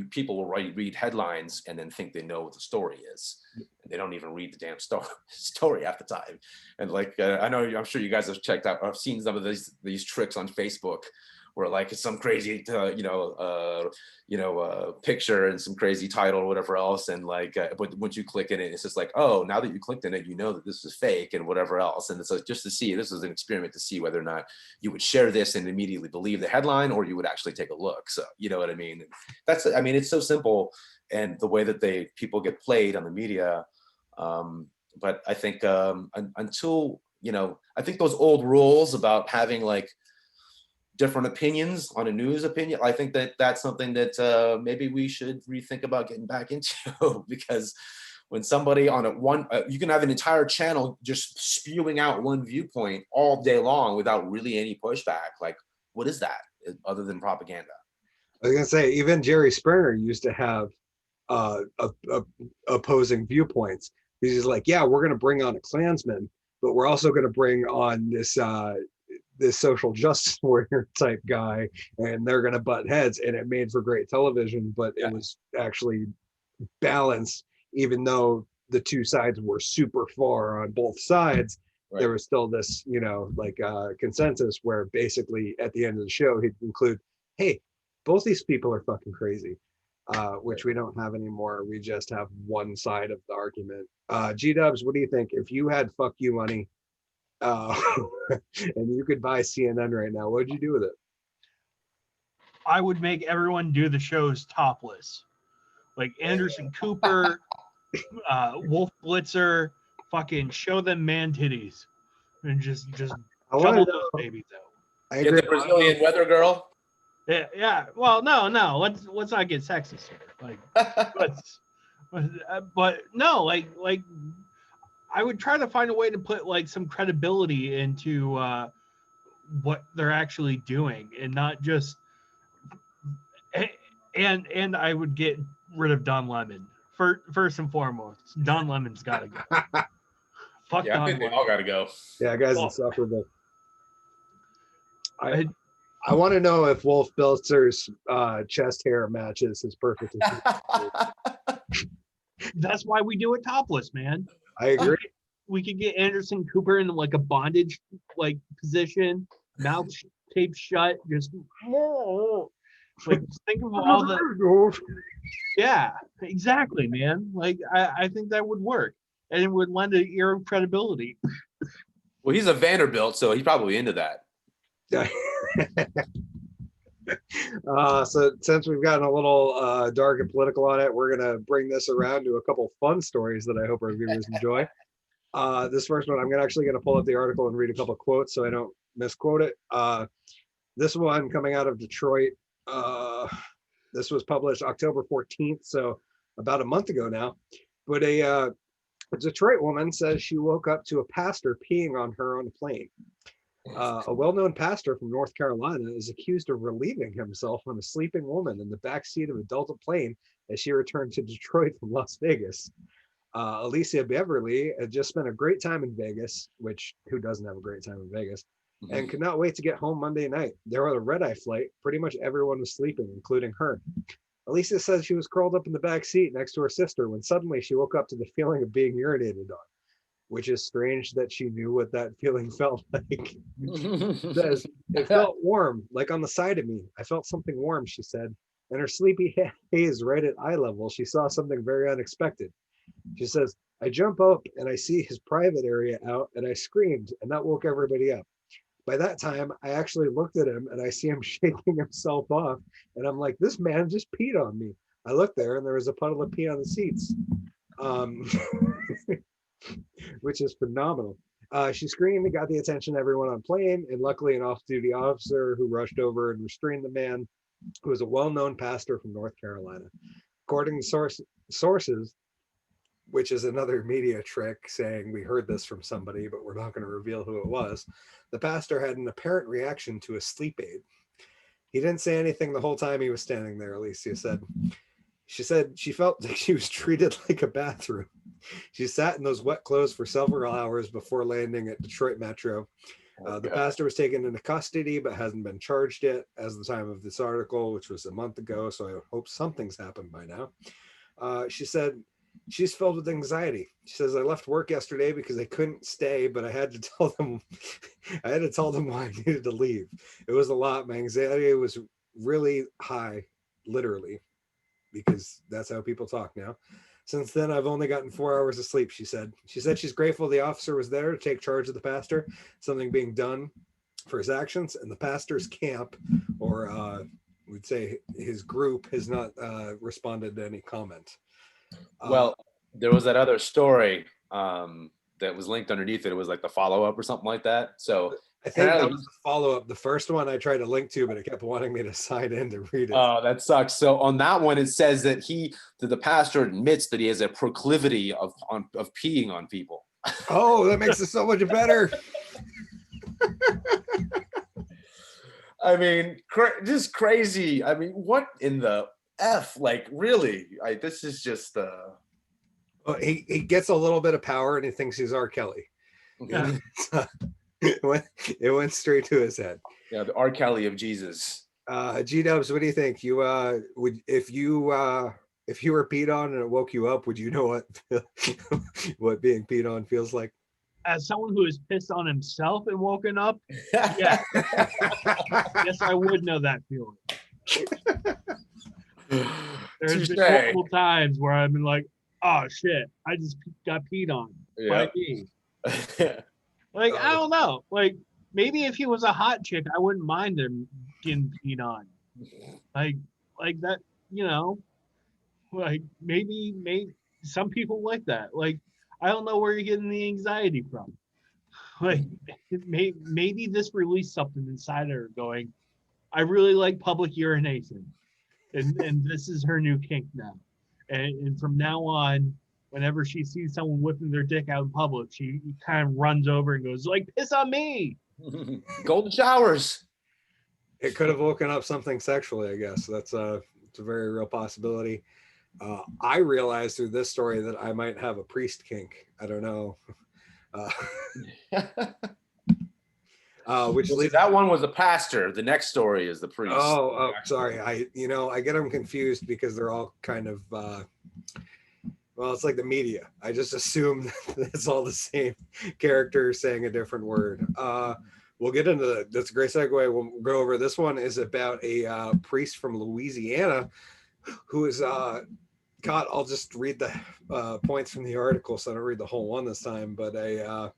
people will read headlines and then think they know what the story is, and they don't even read the damn story half the time. And I'm sure you guys have checked out, I've seen some of these tricks on Facebook, where it's some crazy picture and some crazy title or whatever else, and but once you click in it, it's just oh, now that you clicked in it, that this is fake and whatever else. And it's just to see, this is an experiment to see whether or not you would share this and immediately believe the headline, or you would actually take a look. So you know what I mean? It's so simple, and the way that people get played on the media. But I think until I think those old rules about having different opinions on a news opinion, I think that's something that maybe we should rethink about getting back into, because when somebody on you can have an entire channel just spewing out one viewpoint all day long without really any pushback. What is that other than propaganda? I was gonna say, even Jerry Springer used to have opposing viewpoints. He's just yeah, we're gonna bring on a Klansman, but we're also gonna bring on this social justice warrior type guy, and they're going to butt heads, and it made for great television. But it was actually balanced, even though the two sides were super far on both sides. Right. There was still this consensus where basically at the end of the show he'd conclude, hey, both these people are fucking crazy, which we don't have anymore. We just have one side of the argument. G-Dubs, what do you think if you had fuck you money and you could buy CNN right now, what would you do with it? I would make everyone do the shows topless, like Anderson Cooper, Wolf Blitzer, fucking show them man titties, and just juggle those babies out. Get the Brazilian weather girl. Yeah. Well, no. Let's not get sexist here. But no, I would try to find a way to put some credibility into what they're actually doing, and not just and I would get rid of Don Lemon first and foremost. Don Lemon's got to go. Fuck yeah, Don I think Lemon. they all got to go. Yeah, guy's insufferable. I want to know if Wolf Blitzer's chest hair matches his perfect. That's why we do it topless, man. I agree. We could get Anderson Cooper in like a bondage like position, mouth taped shut, just like think of all the yeah, exactly, man. Like I think that would work, and it would lend an air of credibility. Well, he's a Vanderbilt, so he's probably into that. So since we've gotten a little dark and political on it, we're gonna bring this around to a couple fun stories that I hope our viewers enjoy. This first one, I'm actually gonna pull up the article and read a couple quotes so I don't misquote it. This one coming out of Detroit. This was published October 14th, so about a month ago now. But a Detroit woman says she woke up to a pastor peeing on her on a plane. A well-known pastor from North Carolina is accused of relieving himself on a sleeping woman in the backseat of a Delta plane as she returned to Detroit from Las Vegas. Alicia Beverly had just spent a great time in Vegas, which who doesn't have a great time in Vegas, and could not wait to get home Monday night. There was a red-eye flight. Pretty much everyone was sleeping, including her. Alicia says she was curled up in the back seat next to her sister when suddenly she woke up to the feeling of being urinated on, which is strange that she knew what that feeling felt like. Says, it felt warm, like on the side of me. I felt something warm, she said. And her sleepy haze right at eye level, she saw something very unexpected. She says, I jump up and I see his private area out and I screamed and that woke everybody up. By that time, I actually looked at him and I see him shaking himself off. And I'm like, this man just peed on me. I looked there and there was a puddle of pee on the seats, which is phenomenal. She screamed and got the attention of everyone on plane. And luckily, an off-duty officer who rushed over and restrained the man, who was a well-known pastor from North Carolina. According to sources, which is another media trick saying we heard this from somebody, but we're not going to reveal who it was. The pastor had an apparent reaction to a sleep aid. He didn't say anything the whole time he was standing there, Alicia said. She said she felt like she was treated like a bathroom. She sat in those wet clothes for several hours before landing at Detroit Metro. The pastor was taken into custody, but hasn't been charged yet as the time of this article, which was a month ago. So I hope something's happened by now. She said, she's filled with anxiety. She says, I left work yesterday because I couldn't stay, but I had to tell them why I needed to leave. It was a lot. My anxiety was really high, literally, because that's how people talk now. Since then, I've only gotten 4 hours of sleep, she said. She said she's grateful the officer was there to take charge of the pastor, something being done for his actions, and the pastor's camp, or we'd say his group, has not responded to any comment. Well, there was that other story that was linked underneath it. It was like the follow-up or something like that. So I think that was the follow-up. The first one I tried to link to, but it kept wanting me to sign in to read it. Oh, that sucks. So on that one, it says that the pastor admits that he has a proclivity of peeing on people. Oh, that makes it so much better. I mean, just crazy. I mean, what in the F? Like, really? This is just he gets a little bit of power and he thinks he's R. Kelly. Yeah. It went straight to his head. Yeah, the R. Kelly of Jesus. G-Dubs, what do you think? You would if you were peed on and it woke you up, would you know what being peed on feels like? As someone who has pissed on himself and woken up, yeah, yes, I would know that feeling. There's been multiple times where I've been like, oh shit, I just got peed on by me. Like, I don't know. Like, maybe if he was a hot chick, I wouldn't mind him getting peed on. Like that, you know. Like maybe some people like that. Like, I don't know where you're getting the anxiety from. Like, maybe this released something inside her going, I really like public urination. And this is her new kink now. And from now on, whenever she sees someone whipping their dick out in public, she kind of runs over and goes, like, piss on me. Golden showers. It could have woken up something sexually, I guess. It's a very real possibility. I realized through this story that I might have a priest kink. I don't know. Which leads, that one was a pastor. The next story is the priest. Oh, sorry. I get them confused because they're all kind of Well, it's like the media. I just assume it's all the same character saying a different word. We'll get into that. That's a great segue. We'll go over this one is about a priest from Louisiana who is caught. I'll just read the points from the article, so I don't read the whole one this time. But a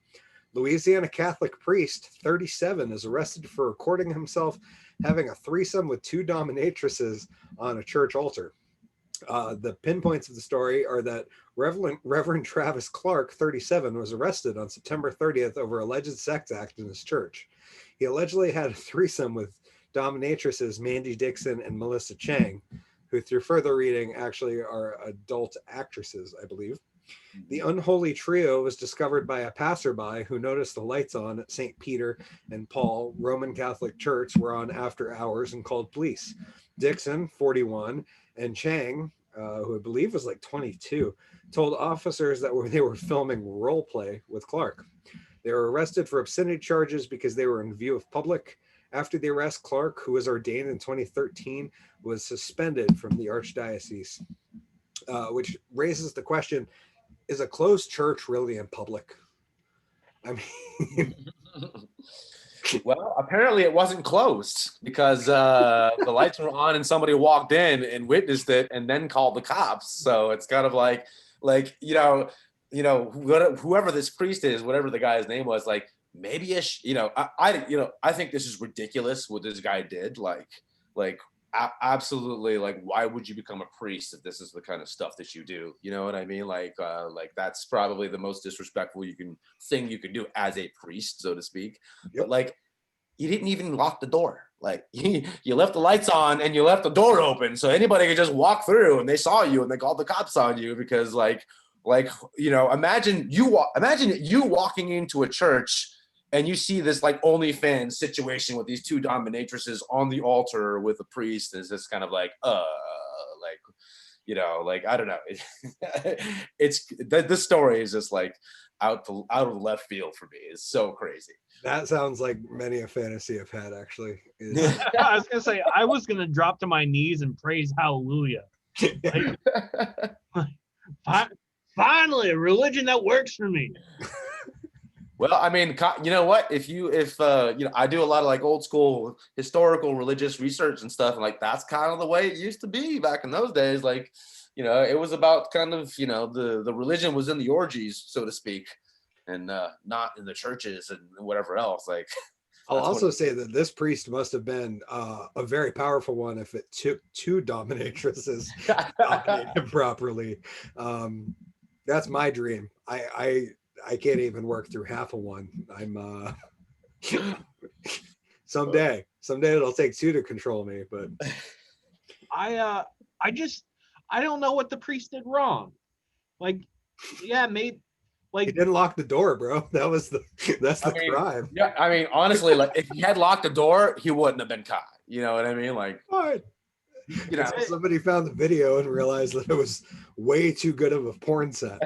Louisiana Catholic priest, 37, is arrested for recording himself having a threesome with 2 dominatrices on a church altar. The pinpoints of the story are that Reverend Travis Clark, 37, was arrested on September 30th over alleged sex act in his church. He allegedly had a threesome with dominatrices Mandy Dixon and Melissa Chang, who through further reading actually are adult actresses, I believe. The unholy trio was discovered by a passerby who noticed the lights on at St. Peter and Paul Roman Catholic Church were on after hours and called police. Dixon, 41, and Chang, who I believe was like 22, told officers that they were filming role play with Clark. They were arrested for obscenity charges because they were in view of public. After the arrest, Clark, who was ordained in 2013, was suspended from the archdiocese, which raises the question, is a closed church really in public? I mean... Well, apparently it wasn't closed because the lights were on and somebody walked in and witnessed it and then called the cops. So it's kind of like whoever this priest is, whatever the guy's name was, like maybe I think this is ridiculous what this guy did. Absolutely, like why would you become a priest if this is the kind of stuff that you do? You know what I mean? Like that's probably the most disrespectful thing you can do as a priest, so to speak. Yep. But like you didn't even lock the door. Like you left the lights on and you left the door open so anybody could just walk through, and they saw you and they called the cops on you because imagine you walking into a church and you see this like OnlyFans situation with these 2 dominatrices on the altar with a priest. It's just kind of like, I don't know. It's this story is just like out of left field for me. It's so crazy. That sounds like many a fantasy I've had, actually. I was gonna say I was gonna drop to my knees and praise hallelujah. Finally, a religion that works for me. Well, I mean, you know what? If I do a lot of like old school historical religious research and stuff, and like that's kind of the way it used to be back in those days. Like, it was about kind of, the religion was in the orgies, so to speak, and not in the churches and whatever else. Like, I'll also say that this priest must have been a very powerful one if it took 2 dominatrices to dominate him properly. That's my dream. I can't even work through half of one. I'm someday it'll take 2 to control me, but I don't know what the priest did wrong. Like, yeah, maybe like he didn't lock the door, bro. That's the crime. Yeah, I mean, honestly, like if he had locked the door, he wouldn't have been caught. You know what I mean? Like, what? Somebody found the video and realized that it was way too good of a porn set.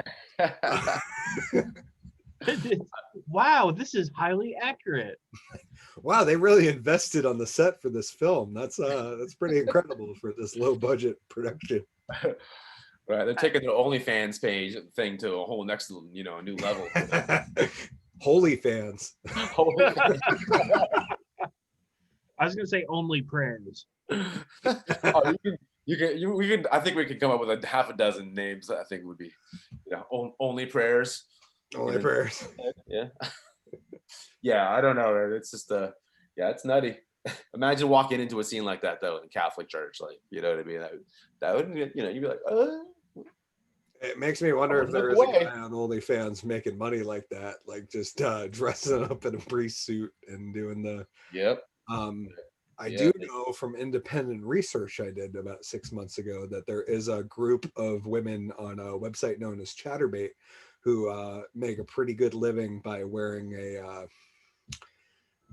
Wow, this is highly accurate. Wow, they really invested on the set for this film. That's pretty incredible for this low budget production. Right, they're taking their OnlyFans thing to a whole next, new level. Holy fans. Holy fans. I was gonna say only prayers. We can. I think we could come up with a half a dozen names. I think would be, only prayers. Only prayers. Yeah. Yeah, I don't know. It's just it's nutty. Imagine walking into a scene like that though in Catholic church, like you know what I mean. That would you'd be like, It makes me wonder if there is a guy on OnlyFans making money like that, like just dressing up in a priest suit and doing the. Yep. I do know from independent research I did about 6 months ago that there is a group of women on a website known as Chatterbait who make a pretty good living by wearing a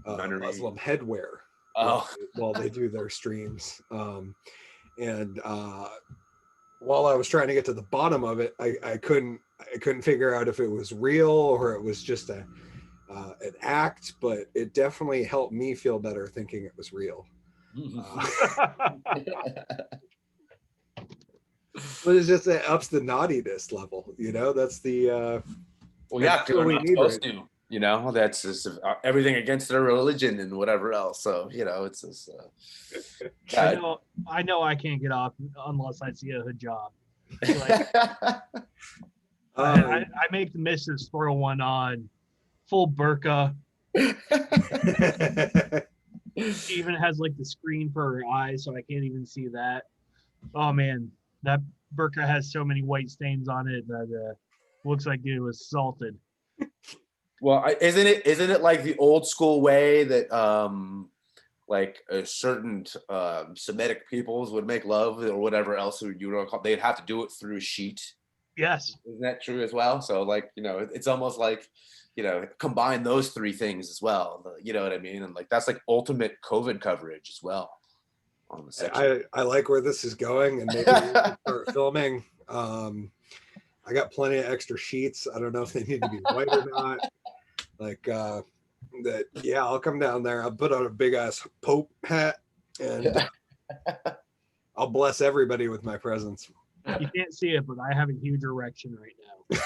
Muslim headwear while they do their streams. And while I was trying to get to the bottom of it, I couldn't figure out if it was real or it was just an act, but it definitely helped me feel better thinking But it's just it ups the naughtiness level, That's the Well, yeah, that's because what we're we not need supposed right. to. That's just everything against their religion and whatever else. So it's just I yeah. know. I know. I can't get off unless I see a hijab. Like, I make the missus throw one on, full burqa. She even has like the screen for her eyes, so I can't even see that. Oh man, that burqa has so many white stains on it that looks like it was salted. Well, isn't it like the old school way that like a certain Semitic peoples would make love or whatever else they'd have to do it through a sheet? Yes. Isn't that true as well? So like, it's almost like, combine those three things as well. You know what I mean? And like, that's like ultimate COVID coverage as well. On the section. I like where this is going, and maybe we can start filming. I got plenty of extra sheets. I don't know if they need to be white or not. Like that, yeah, I'll come down there. I'll put on a big ass Pope hat, and I'll bless everybody with my presence. You can't see it, but I have a huge erection right now.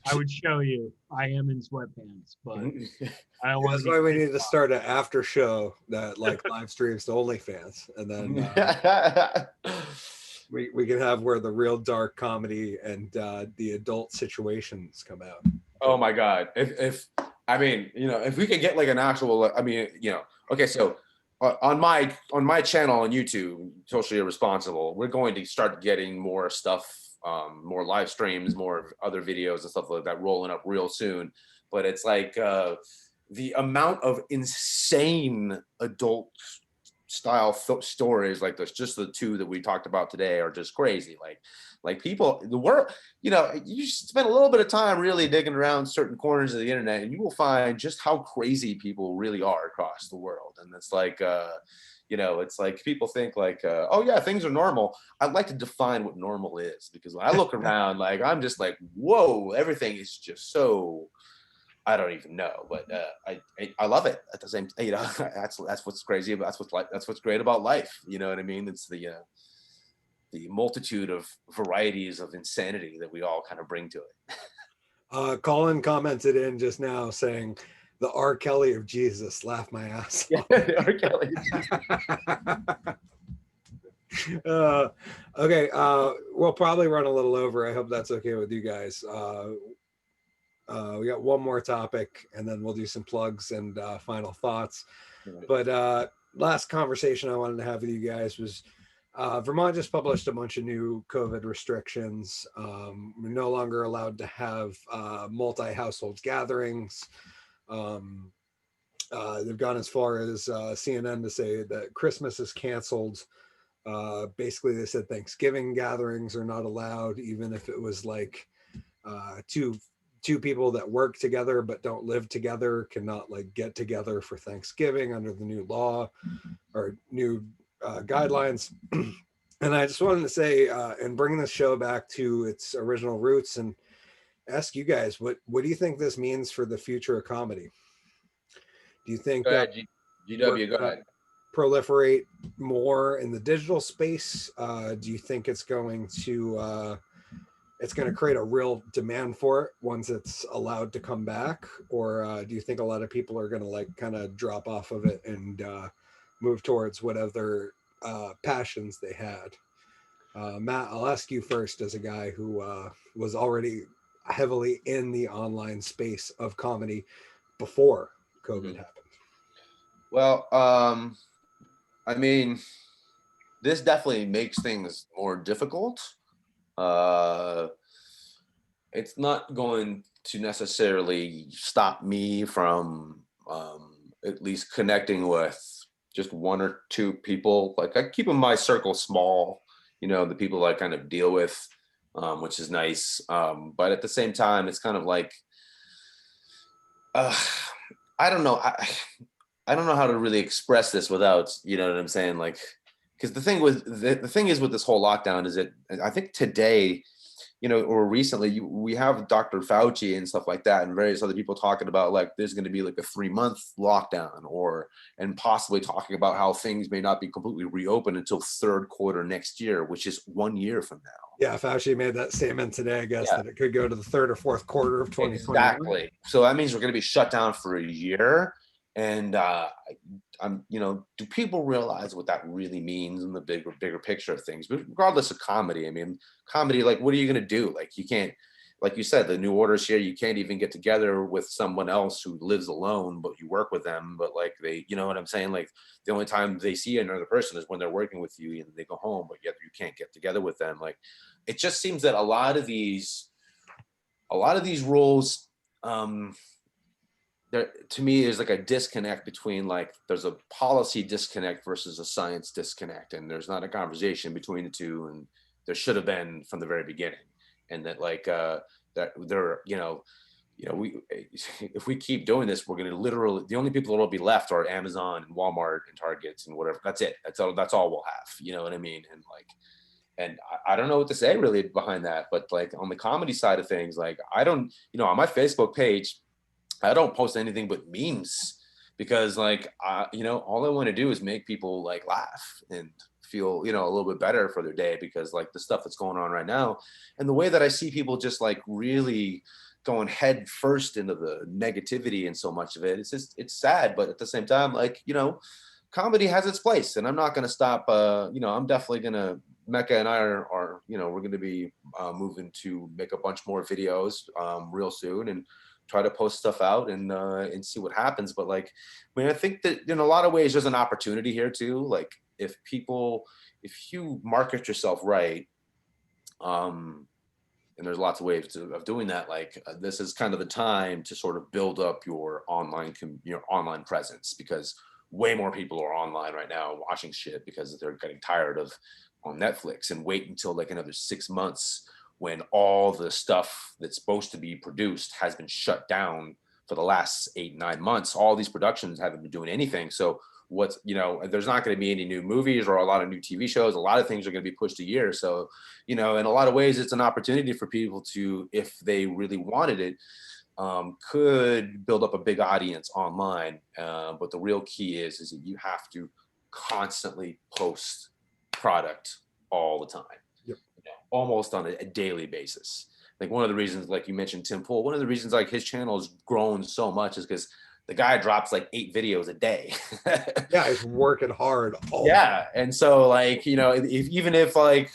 I would show you. I am in sweatpants, but I don't want That's why we need to start an after show that like live streams to OnlyFans, and then we can have where the real dark comedy and the adult situations come out. Oh my God! If we could get like an actual, okay, so on my channel on YouTube, Socially Irresponsible, we're going to start getting more stuff. More live streams, more other videos and stuff like that rolling up real soon. But it's like the amount of insane adult style stories like this, just the two that we talked about today, are just crazy. Like people, the world, you spend a little bit of time really digging around certain corners of the internet, and you will find just how crazy people really are across the world. And it's like it's like people think like, oh yeah, things are normal. I'd like to define what normal is, because when I look around, like I'm just like, whoa, everything is just so, I don't even know, but I love it at the same. That's what's crazy about. That's what's great about life. You know what I mean? It's the multitude of varieties of insanity that we all kind of bring to it. Colin commented in just now saying, "The R. Kelly of Jesus, laugh my ass off." R. Kelly. Okay, we'll probably run a little over. I hope that's okay with you guys. We got one more topic, and then we'll do some plugs and final thoughts. But last conversation I wanted to have with you guys was Vermont just published a bunch of new COVID restrictions. We're no longer allowed to have multi-household gatherings. They've gone as far as CNN to say that Christmas is canceled. Basically, they said Thanksgiving gatherings are not allowed, even if it was like two people that work together but don't live together cannot like get together for Thanksgiving under the new law or new guidelines. And I just wanted to say, and bring this show back to its original roots, and ask you guys, what do you think this means for the future of comedy? Do you think that GW, go ahead. Proliferate more in the digital space? Do you think it's going to create a real demand for it once it's allowed to come back? Or do you think a lot of people are going to like kind of drop off of it and move towards whatever passions they had? Matt, I'll ask you first, as a guy who was already heavily in the online space of comedy before COVID happened. Well, I mean, this definitely makes things more difficult. It's not going to necessarily stop me from at least connecting with just one or two people. Like, I keep my circle small, the people I kind of deal with, which is nice. But at the same time, it's kind of like, I don't know. I don't know how to really express this without, you know what I'm saying? Like, because the thing is with this whole lockdown is that I think today or recently we have Dr. Fauci and stuff like that, and various other people talking about like there's going to be like a 3-month lockdown, and possibly talking about how things may not be completely reopened until third quarter next year, which is 1 year from now. Yeah, Fauci made that statement today, I guess, Yeah. that it could go to the third or fourth quarter of 2021. Exactly. So that means we're going to be shut down for a year. And do people realize what that really means in the bigger picture of things? But regardless of comedy, I mean, comedy, like, what are you going to do? Like, you can't, like you said, the new orders here, you can't even get together with someone else who lives alone, but you work with them. But like you know what I'm saying? Like, the only time they see another person is when they're working with you and they go home, but yet you can't get together with them. Like, it just seems that a lot of these rules, there, to me, there's like a disconnect between, like, there's a policy disconnect versus a science disconnect, and there's not a conversation between the two, and there should have been from the very beginning. And that, like, that there, we, if we keep doing this, we're going to literally, the only people that will be left are Amazon and Walmart and Targets and whatever. That's it. That's all we'll have. You know what I mean? And like, and I don't know what to say really behind that, but like on the comedy side of things, like, I don't, on my Facebook page, I don't post anything but memes, because like, all I want to do is make people like laugh and feel, a little bit better for their day, because like the stuff that's going on right now and the way that I see people just like really going head first into the negativity and so much of it, it's sad. But at the same time, like, comedy has its place, and I'm not going to stop. I'm definitely going to, Mecca and I are we're going to be moving to make a bunch more videos real soon, and try to post stuff out and see what happens. But like, I mean, I think that in a lot of ways there's an opportunity here too. Like, if you market yourself right, and there's lots of ways of doing that. Like, this is kind of the time to sort of build up your online presence, because way more people are online right now watching shit because they're getting tired of on Netflix, and wait until like another 6 months when all the stuff that's supposed to be produced has been shut down for the last 8-9 months. All these productions haven't been doing anything. So there's not going to be any new movies or a lot of new TV shows. A lot of things are going to be pushed a year. So, in a lot of ways, it's an opportunity for people to, if they really wanted it, could build up a big audience online. But the real key is that you have to constantly post product all the time. Yep. Almost on a daily basis. Like, one of the reasons, like you mentioned Tim Pool, one of the reasons like his channel has grown so much is because the guy drops like 8 videos a day. Yeah, he's working hard all Yeah. And so like, even if like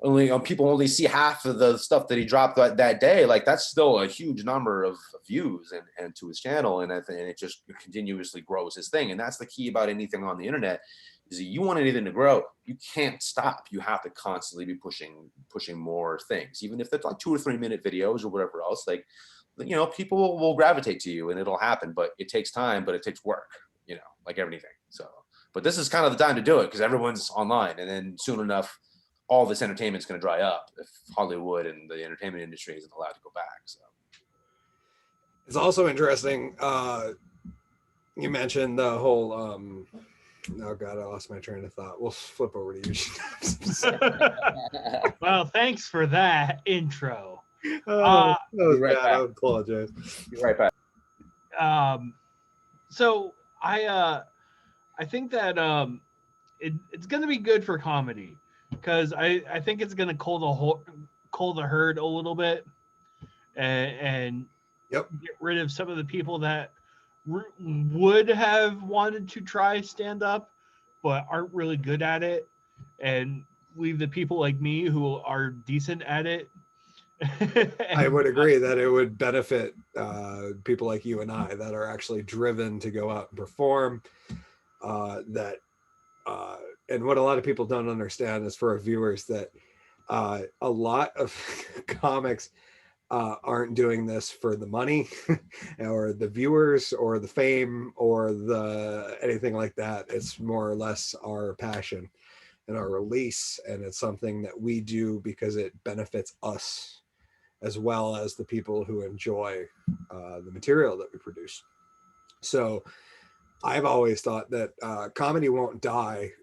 only people only see half of the stuff that he dropped that day, like, that's still a huge number of views and to his channel. And it just continuously grows his thing. And that's the key about anything on the internet, is that you want anything to grow, you can't stop. You have to constantly be pushing more things, even if it's like 2 or 3 minute videos or whatever else. Like, people will gravitate to you and it'll happen, but it takes time, but it takes work, like everything. So, but this is kind of the time to do it, because everyone's online, and then soon enough, all this entertainment's going to dry up if Hollywood and the entertainment industry isn't allowed to go back. So It's also interesting. You mentioned the whole. Oh God, I lost my train of thought. We'll flip over to you. Well, thanks for that intro. That was right bad. back. I apologize. be right back. So I think that it's gonna be good for comedy, because I think it's gonna cool the herd a little bit, and Yep. get rid of some of the people that would have wanted to try stand up but aren't really good at it, and leave the people like me who are decent at it. I would agree that it would benefit people like you and I that are actually driven to go out and perform. And what a lot of people don't understand is, for our viewers, that a lot of comics aren't doing this for the money or the viewers or the fame or the anything like that. It's more or less our passion and our release, and it's something that we do because it benefits us as well as the people who enjoy the material that we produce. So I've always thought that comedy won't die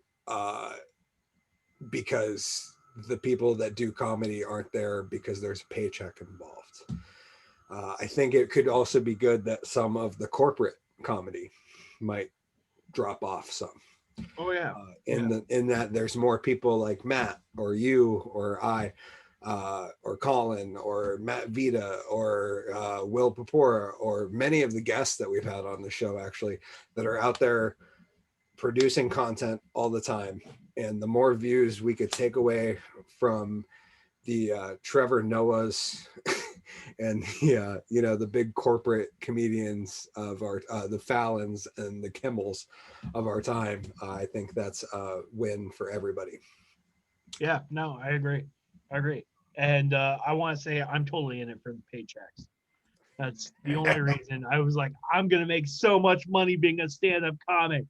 because the people that do comedy aren't there because there's a paycheck involved. I think it could also be good that some of the corporate comedy might drop off some. Oh yeah. In that there's more people like Matt or you or I or Collen or Matt Vita or Will Papora or many of the guests that we've had on the show actually that are out there producing content all the time. And the more views we could take away from the Trevor Noahs and the big corporate comedians of our the Fallons and the Kimmels of our time, I think that's a win for everybody. Yeah, no, I agree. And I want to say I'm totally in it for the paychecks. That's the only reason. I was like, I'm gonna make so much money being a stand-up comic.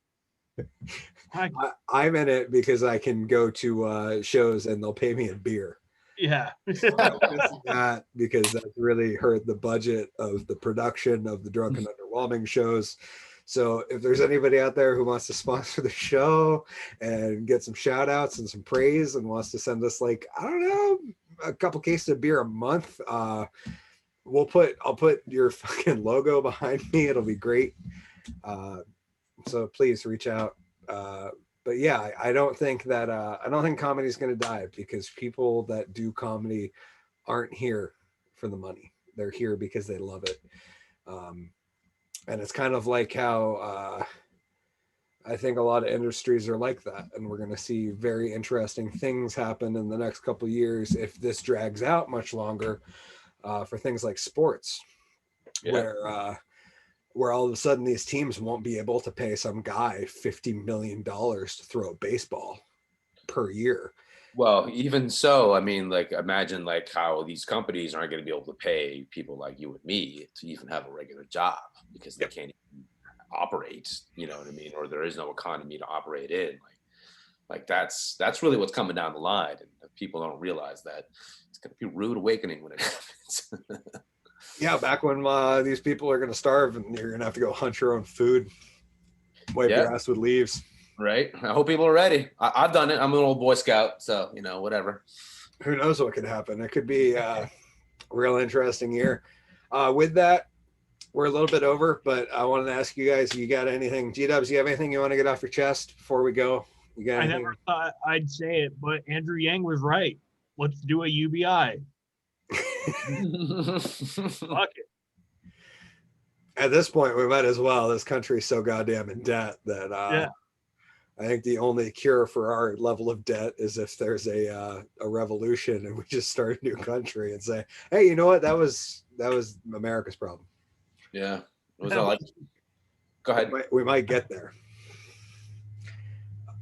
I'm in it because I can go to shows and they'll pay me in beer. Yeah. That because that's really hurt the budget of the production of the Drunken Underwhelming shows. So if there's anybody out there who wants to sponsor the show and get some shout outs and some praise and wants to send us like, I don't know, a couple cases of beer a month, I'll put your fucking logo behind me. It'll be great. So please reach out. But yeah, I don't think comedy is going to die because people that do comedy aren't here for the money. They're here because they love it. And it's kind of like how I think a lot of industries are like that. And we're going to see very interesting things happen in the next couple of years if this drags out much longer for things like sports, where all of a sudden these teams won't be able to pay some guy $50 million to throw a baseball per year. Well, even so, I mean, like, imagine like how these companies aren't going to be able to pay people like you and me to even have a regular job because they can't even operate, you know what I mean? Or there is no economy to operate in. Like that's really what's coming down the line. And people don't realize that it's going to be a rude awakening when it happens. Yeah, back when these people are going to starve and you're going to have to go hunt your own food, wipe your ass with leaves. Right. I hope people are ready. I've done it. I'm an old Boy Scout, so, whatever. Who knows what could happen? It could be a real interesting year. With that, we're a little bit over, but I wanted to ask you guys, you got anything, G-Dubs, you have anything you want to get off your chest before we go? You got anything? I never thought I'd say it, but Andrew Yang was right. Let's do a UBI. Fuck it. At this point, we might as well. This country's so goddamn in debt that I think the only cure for our level of debt is if there's a revolution and we just start a new country and say, hey, you know what? That was America's problem. Yeah. Go ahead. We might get there.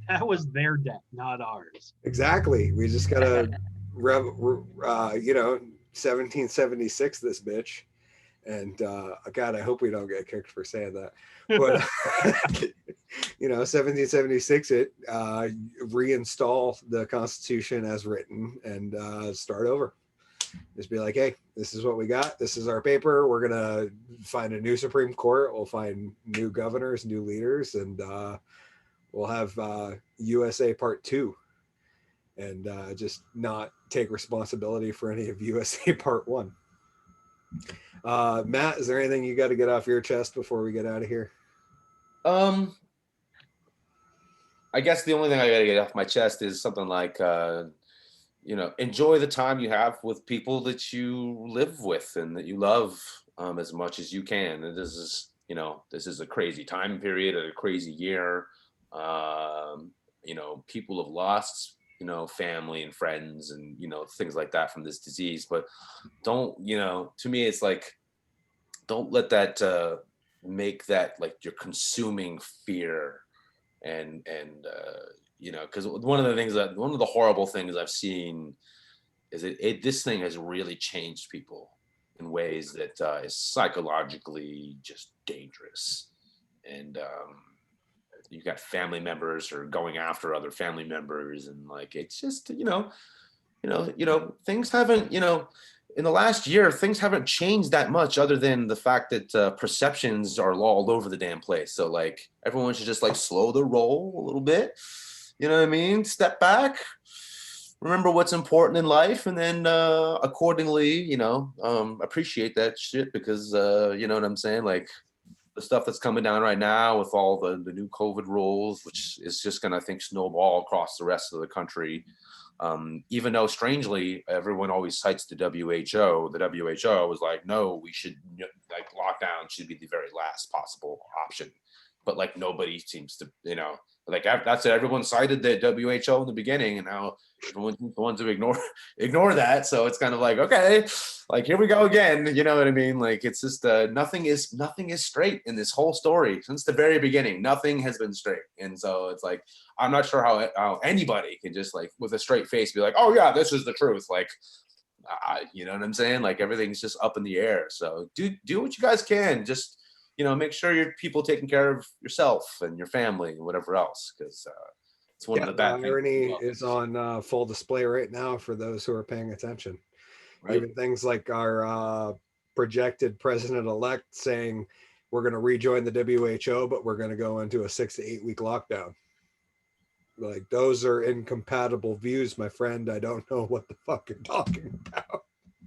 That was their debt, not ours. Exactly. We just gotta 1776 this bitch. And God, I hope we don't get kicked for saying that. But 1776 it, reinstall the Constitution as written and start over. Just be like, hey, this is what we got. This is our paper. We're gonna find a new Supreme Court. We'll find new governors, new leaders, and we'll have USA Part 2, and just not take responsibility for any of USA Part 1. Matt, is there anything you got to get off your chest before we get out of here? I guess the only thing I got to get off my chest is something like, enjoy the time you have with people that you live with and that you love as much as you can. And this is a crazy time period, a crazy year. People have lost family and friends and, things like that from this disease, but don't, to me, it's like, don't let that make that like your consuming fear. And because one of the horrible things I've seen is this thing has really changed people in ways that is psychologically just dangerous. And, you've got family members who are going after other family members, and like it's just things haven't in the last year things haven't changed that much, other than the fact that perceptions are all over the damn place. So like everyone should just like slow the roll a little bit, you know what I mean? Step back, remember what's important in life, and then accordingly, appreciate that shit, because you know what I'm saying, like the stuff that's coming down right now with all the new COVID rules, which is just gonna, I think, snowball across the rest of the country. Even though strangely, everyone always cites the WHO. The WHO was like, no, we should, like, lockdown should be the very last possible option. But like nobody seems to, like that's it. Everyone cited the WHO in the beginning, and now everyone's the ones who ignore that. So it's kind of like, okay, like here we go again. You know what I mean? Like it's just nothing is straight in this whole story since the very beginning. Nothing has been straight, and so it's like I'm not sure how anybody can just like with a straight face be like, oh yeah, this is the truth. Like, you know what I'm saying? Like everything's just up in the air. So do what you guys can. Just make sure your people taking care of yourself and your family and whatever else, because it's one of the bad things. Irony is on full display right now for those who are paying attention. Right? Even things like our projected president-elect saying we're going to rejoin the WHO, but we're going to go into a 6 to 8 week lockdown. Like those are incompatible views, my friend. I don't know what the fuck you're talking about.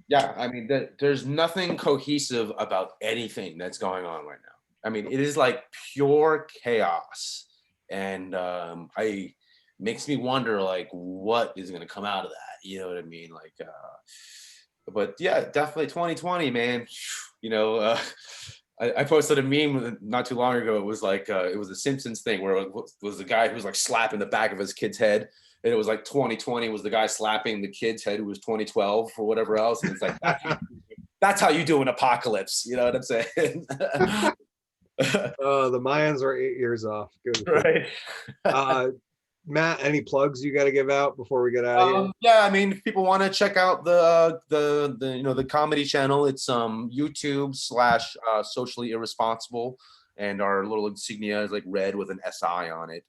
Yeah, I mean, there's nothing cohesive about anything that's going on right now. I mean, it is like pure chaos, and I makes me wonder like what is going to come out of that. You know what I mean? Like, but yeah, definitely 2020, man. I posted a meme not too long ago. It was like it was a Simpsons thing where it was the guy who was like slapping the back of his kid's head. And it was like 2020 was the guy slapping the kid's head who was 2012 or whatever else. And it's like, that's how you do an apocalypse. You know what I'm saying? The Mayans are 8 years off. Good. Right. Matt, any plugs you got to give out before we get out of here? Yeah, I mean, if people want to check out the comedy channel, it's YouTube / Socially Irresponsible, and our little insignia is like red with an SI on it.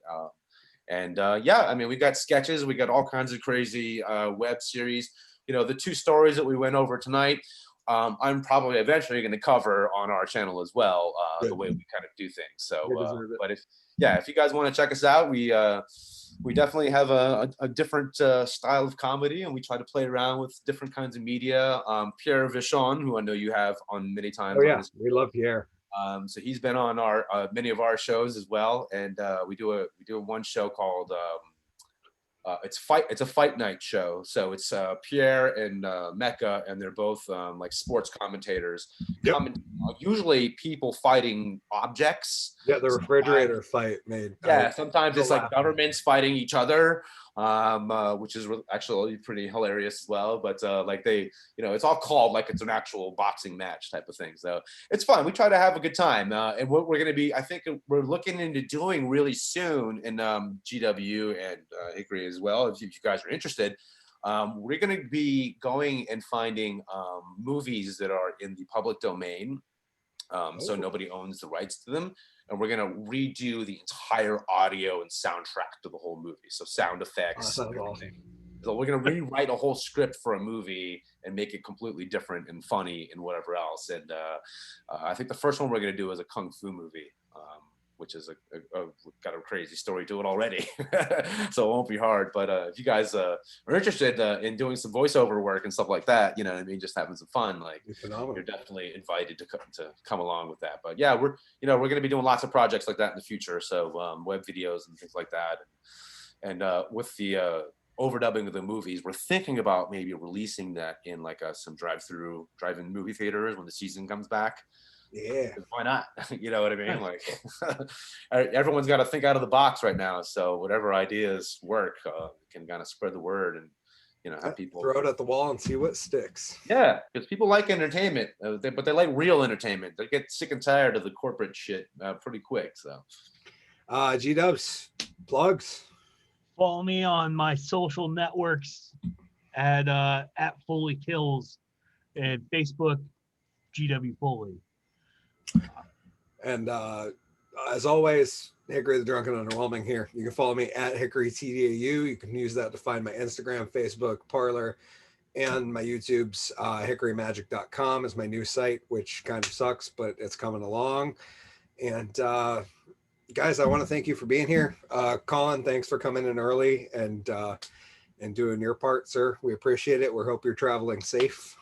Yeah, I mean, we got sketches, we got all kinds of crazy web series. The 2 stories that we went over tonight, I'm probably eventually going to cover on our channel as well, the way we kind of do things. So, but if you guys want to check us out, we definitely have a different style of comedy, and we try to play around with different kinds of media. Pierre Vichon, who I know you have on many times. Oh yeah, we love Pierre. So he's been on our many of our shows as well, and we do one show called it's a fight night show. So it's Pierre and Mecca, and they're both like sports commentators. Yep. Usually people fighting objects. Yeah, the refrigerator fight made. Yeah, sometimes it's like governments fighting each other, which is actually pretty hilarious as well. But like they, it's all called like it's an actual boxing match type of thing. So it's fun. We try to have a good time. And what we're going to be, I think we're looking into doing really soon in GW and Hickory as well, if you guys are interested. We're going to be going and finding movies that are in the public domain. So nobody owns the rights to them. And we're going to redo the entire audio and soundtrack to the whole movie. So sound effects. Awesome. So we're going to rewrite a whole script for a movie and make it completely different and funny and whatever else. And I think the first one we're going to do is a Kung Fu movie, which is got a crazy story to it already. So it won't be hard. But if you guys are interested in doing some voiceover work and stuff like that, just having some fun, like you're definitely invited to come along with that. But yeah, we're going to be doing lots of projects like that in the future. So web videos and things like that. And with the overdubbing of the movies, we're thinking about maybe releasing that in like some drive-in movie theaters when the season comes back. Yeah, why not? You know what I mean? Like everyone's got to think out of the box right now. So whatever ideas work can kind of spread the word and have people throw it at the wall and see what sticks. Yeah, because people like entertainment, but they like real entertainment. They get sick and tired of the corporate shit pretty quick. So, G-Dubs, plugs. Follow me on my social networks at Fully Kills and Facebook, GW Foley. And as always, Hickory the Drunken Underwhelming here. You can follow me at Hickory TDAU. You can use that to find my Instagram, Facebook, Parler, and my YouTube's hickorymagic.com is my new site, which kind of sucks, but it's coming along. And guys, I want to thank you for being here. Collen, thanks for coming in early and and doing your part, sir. We appreciate it. We hope you're traveling safe.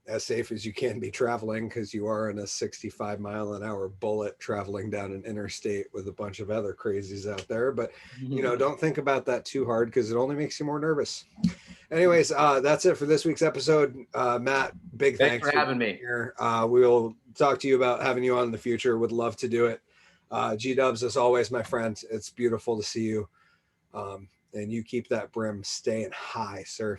As safe as you can be traveling, because you are in a 65-mile-an-hour bullet traveling down an interstate with a bunch of other crazies out there. But, you know, don't think about that too hard, because it only makes you more nervous. Anyways, that's it for this week's episode. Matt, big thanks for having me here. We'll talk to you about having you on in the future. Would love to do it. G-Dubs, as always, my friend. It's beautiful to see you. And you keep that brim staying high, sir.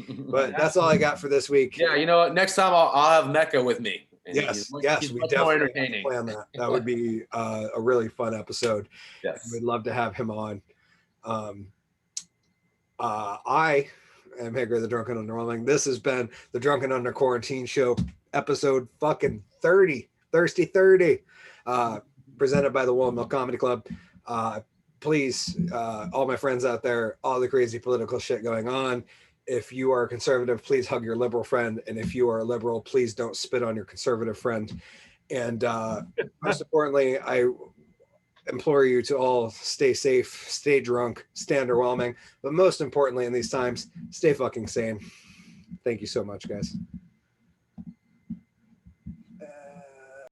But that's all I got for this week. Yeah, you know what? Next time I'll have Mecca with me. And Yes, he's we much more definitely entertaining. plan that. That would be a really fun episode. Yes. We'd love to have him on. I am Hickory, the Drunken Underwhelming. This has been the Drunken Under Quarantine Show, episode fucking 30, Thirsty 30, presented by the Woolen Milk Comedy Club. Please, all my friends out there, all the crazy political shit going on. If you are a conservative, please hug your liberal friend. And if you are a liberal, please don't spit on your conservative friend. And most importantly, I implore you to all stay safe, stay drunk, stay underwhelming. But most importantly in these times, stay fucking sane. Thank you so much, guys.